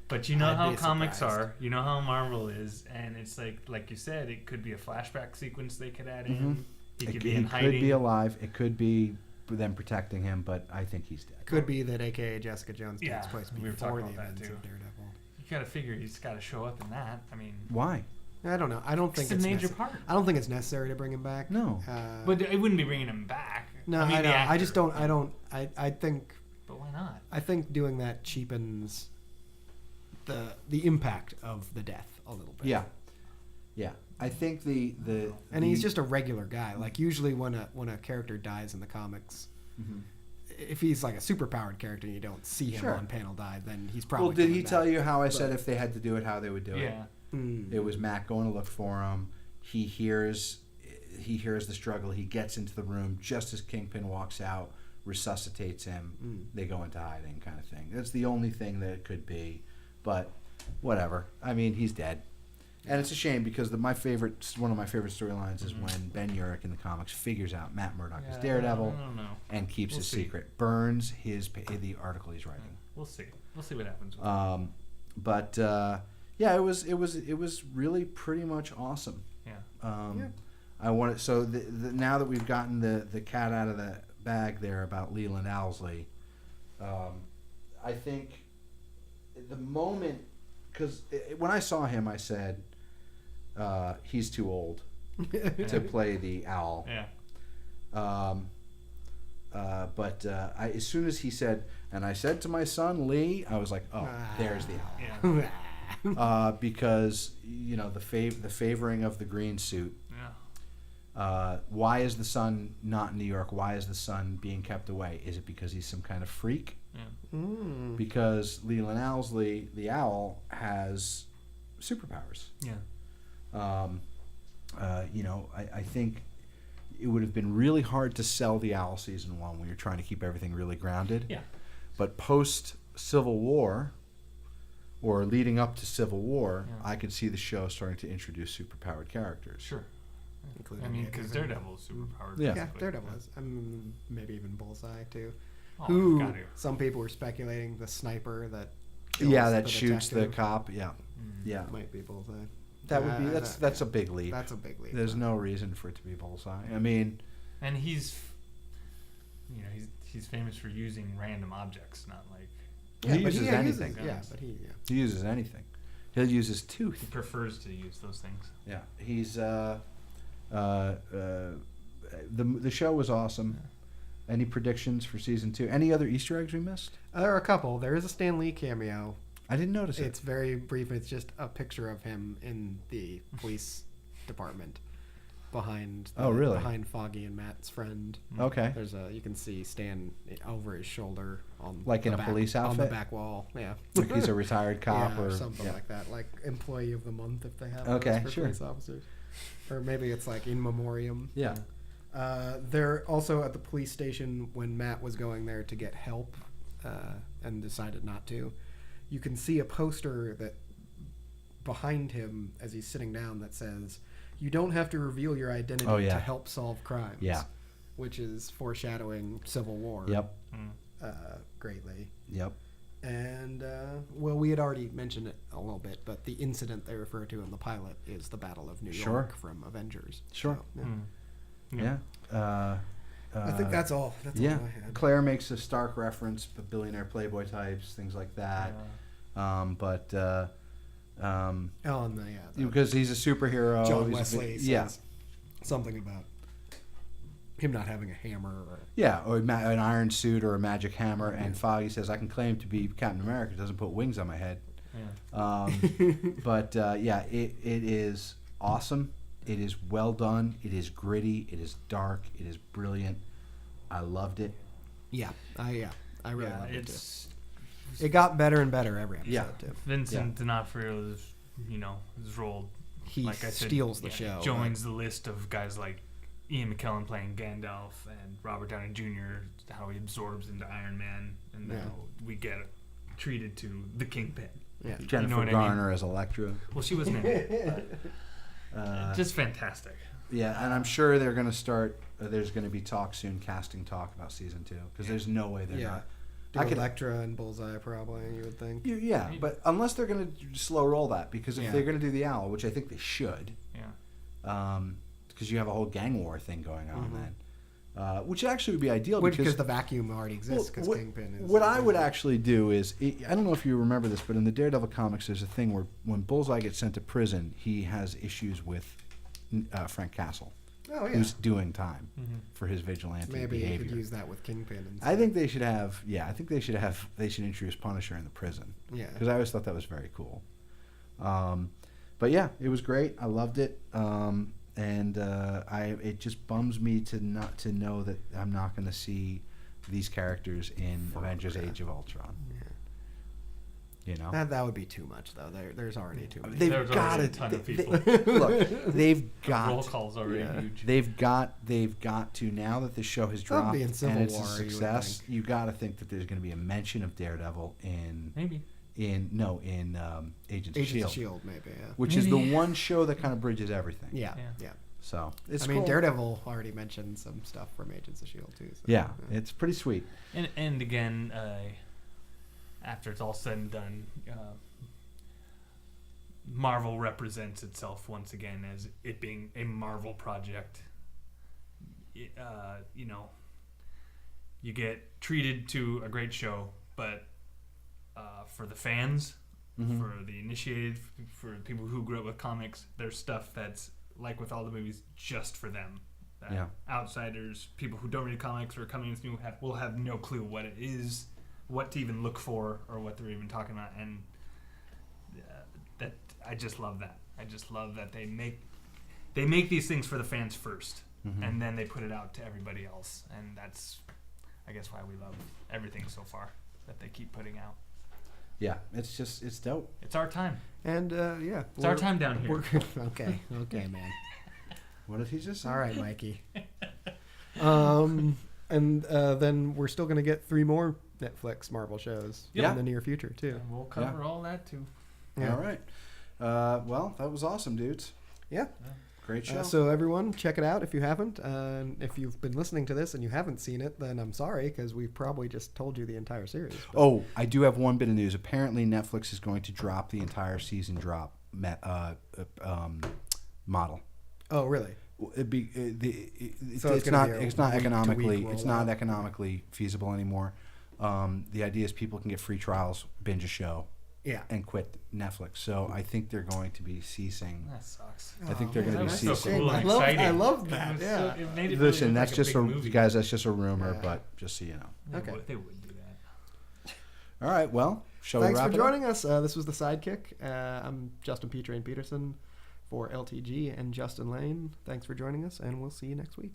But you know I'd how be comics surprised. are. You know how Marvel is, and it's like you said, it could be a flashback sequence they could add in. He could be in hiding. could be alive. It could be them protecting him, but I think he's dead. Could be that AKA Jessica Jones takes Yeah, place we were before talking the about that events too. of Daredevil. You gotta figure he's got to show up in that. I mean, Why? I don't know. I don't think it's it's a major necessary. part. I don't think it's necessary to bring him back. No. But it wouldn't be bringing him back. No, I mean, I the know. I actor. just don't. I don't. I think. But why not? I think doing that cheapens the impact of the death a little bit. Yeah. I think And he's just a regular guy. Like usually when a character dies in the comics, if he's like a superpowered character and you don't see him Sure. on panel die, then he's probably. Well, did he coming tell back. you how I said if they had to do it, how they would do it? Yeah. It was Matt going to look for him. He hears the struggle. He gets into the room just as Kingpin walks out, resuscitates him. They go into hiding, kind of thing. That's the only thing that it could be, but whatever. I mean, he's dead, and it's a shame because one of my favorite storylines is when Ben Urich in the comics figures out Matt Murdock is Daredevil I don't know. and keeps We'll his see. secret, burns the article he's writing. We'll see. We'll see what happens. With it. But yeah, it was really pretty much awesome. Yeah. I wanted so now that we've gotten the cat out of the bag there about Leland Owlsley, I think the moment because when I saw him, I said he's too old to play the owl. Yeah. But as soon as he said, and I said to my son Lee, I was like, oh, there's the owl. Yeah. Because the favoring of the green suit. Yeah. Why is the son not in New York? Why is the son being kept away? Is it because he's some kind of freak? Yeah. Because Leland Owlsley, the owl, has superpowers. Yeah. I think it would have been really hard to sell the Owl season 1 when you're trying to keep everything really grounded. Yeah. But post Civil War, or leading up to Civil War, Yeah. I could see the show starting to introduce superpowered characters. Sure. Including I mean, maybe because even- Daredevil is superpowered. Yeah. Yeah, basically. Daredevil is. Maybe even Bullseye too. Oh, Who got to. some people were speculating the sniper that kills Yeah, that the shoots the detective cop. Yeah, Mm. yeah. might be Bullseye. That would be that's a big leap. That's a big leap. There's no reason for it to be Bullseye. I mean, And he's famous for using random objects, not like he uses anything. He He uses anything. He'll use his he tooth. prefers to use those things. Yeah, he's the show was awesome. Any predictions for season 2? Any other Easter eggs we missed? There are a couple. There is a Stan Lee cameo. I didn't notice it. It's very brief. It's just a picture of him in the police department. behind. Really? Behind Foggy and Matt's friend. Okay. There's you can see Stan over his shoulder on like in a back, police outfit on the back wall. Yeah. Like he's a retired cop or or something like that, like employee of the month if they have Okay, those for sure. police officers, or maybe it's like in memoriam. Yeah. They're also at the police station when Matt was going there to get help and decided not to. You can see a poster that behind him as he's sitting down that says, "You don't have to reveal your identity to help solve crimes." Yeah. Which is foreshadowing Civil War. Yep. Greatly. Yep. And, well, we had already mentioned it a little bit, but the incident they refer to in the pilot is the Battle of New York from Avengers. Sure. So, Yeah. I think that's all. That's all I had. Claire makes a Stark reference, but billionaire Playboy types, things like that. Because he's a superhero. John Wesley says something about him not having a hammer. Or an iron suit or a magic hammer. And Foggy says, I can claim to be Captain America. Doesn't put wings on my head. Yeah. It is awesome. It is well done. It is gritty. It is dark. It is brilliant. I loved it. I really loved it too. It got better and better every episode too. Vincent D'Onofrio is, his role. He like I said, steals the show. Joins the list of guys like Ian McKellen playing Gandalf and Robert Downey Jr. How he absorbs into Iron Man, and now we get treated to the Kingpin. Yeah, Jennifer Garner as Elektra. Well, she wasn't in it. Just fantastic. Yeah, and I'm sure they're going to start. There's going to be talk soon, casting talk about season 2, because there's no way they're not. Elektra and Bullseye probably, you would think. But unless they're going to slow roll that, because if they're going to do the Owl, which I think they should, because you have a whole gang war thing going on then, which actually would be ideal. Because the vacuum already exists, because Kingpin is... What I would actually do is, I don't know if you remember this, but in the Daredevil comics, there's a thing where when Bullseye gets sent to prison, he has issues with Frank Castle. Who's doing time for his vigilante behavior. Maybe you could use that with Kingpin. I think they should have. They should introduce Punisher in the prison. Yeah. Because I always thought that was very cool. But yeah, it was great. I loved it. It just bums me to know that I'm not going to see these characters in Avengers: Age of Ultron. Yeah. That would be too much, though. There's already too many. There's already a ton of people. Look, they've got roll call's already huge. They've got to, now that the show has dropped and it's a success. You got to think that there's going to be a mention of Daredevil in Agents of S.H.I.E.L.D. maybe, which is the one show that kind of bridges everything. Yeah. So it's cool. Daredevil already mentioned some stuff from Agents of S.H.I.E.L.D. too. So, it's pretty sweet. And again. After it's all said and done, Marvel represents itself once again as it being a Marvel project. You get treated to a great show, but for the fans, for the initiated, for people who grew up with comics, there's stuff that's, like with all the movies, just for them. Outsiders, people who don't read comics or coming in new will have no clue what it is, what to even look for, or what they're even talking about, and that I just love that. I just love that they make these things for the fans first, and then they put it out to everybody else, and that's, I guess, why we love everything so far that they keep putting out. Yeah, it's dope. It's our time, and it's our time down here. Okay, man. What did he just say? All right, Mikey. And then we're still going to get 3 more Netflix Marvel shows in the near future, too. And we'll cover all that, too. Yeah. All right. Well, that was awesome, dudes. Yeah. Great show. So, everyone, check it out if you haven't. If you've been listening to this and you haven't seen it, then I'm sorry, because we've probably just told you the entire series. Oh, I do have one bit of news. Apparently, Netflix is going to drop the entire season model. Oh, really? It's not economically feasible anymore. The idea is people can get free trials, binge a show, and quit Netflix. So I think they're going to be ceasing. That sucks. I think they're going to be ceasing. So cool and exciting. I love that. Yeah. So it made it Listen, really that's like just guys. That's just a rumor, but just so you know. Okay. They would do that. All right. Well, shall we wrap it up? Thanks for joining us. This was the Sidekick. I'm Justin Petrain Peterson. For LTG and Justin Lane, thanks for joining us, and we'll see you next week.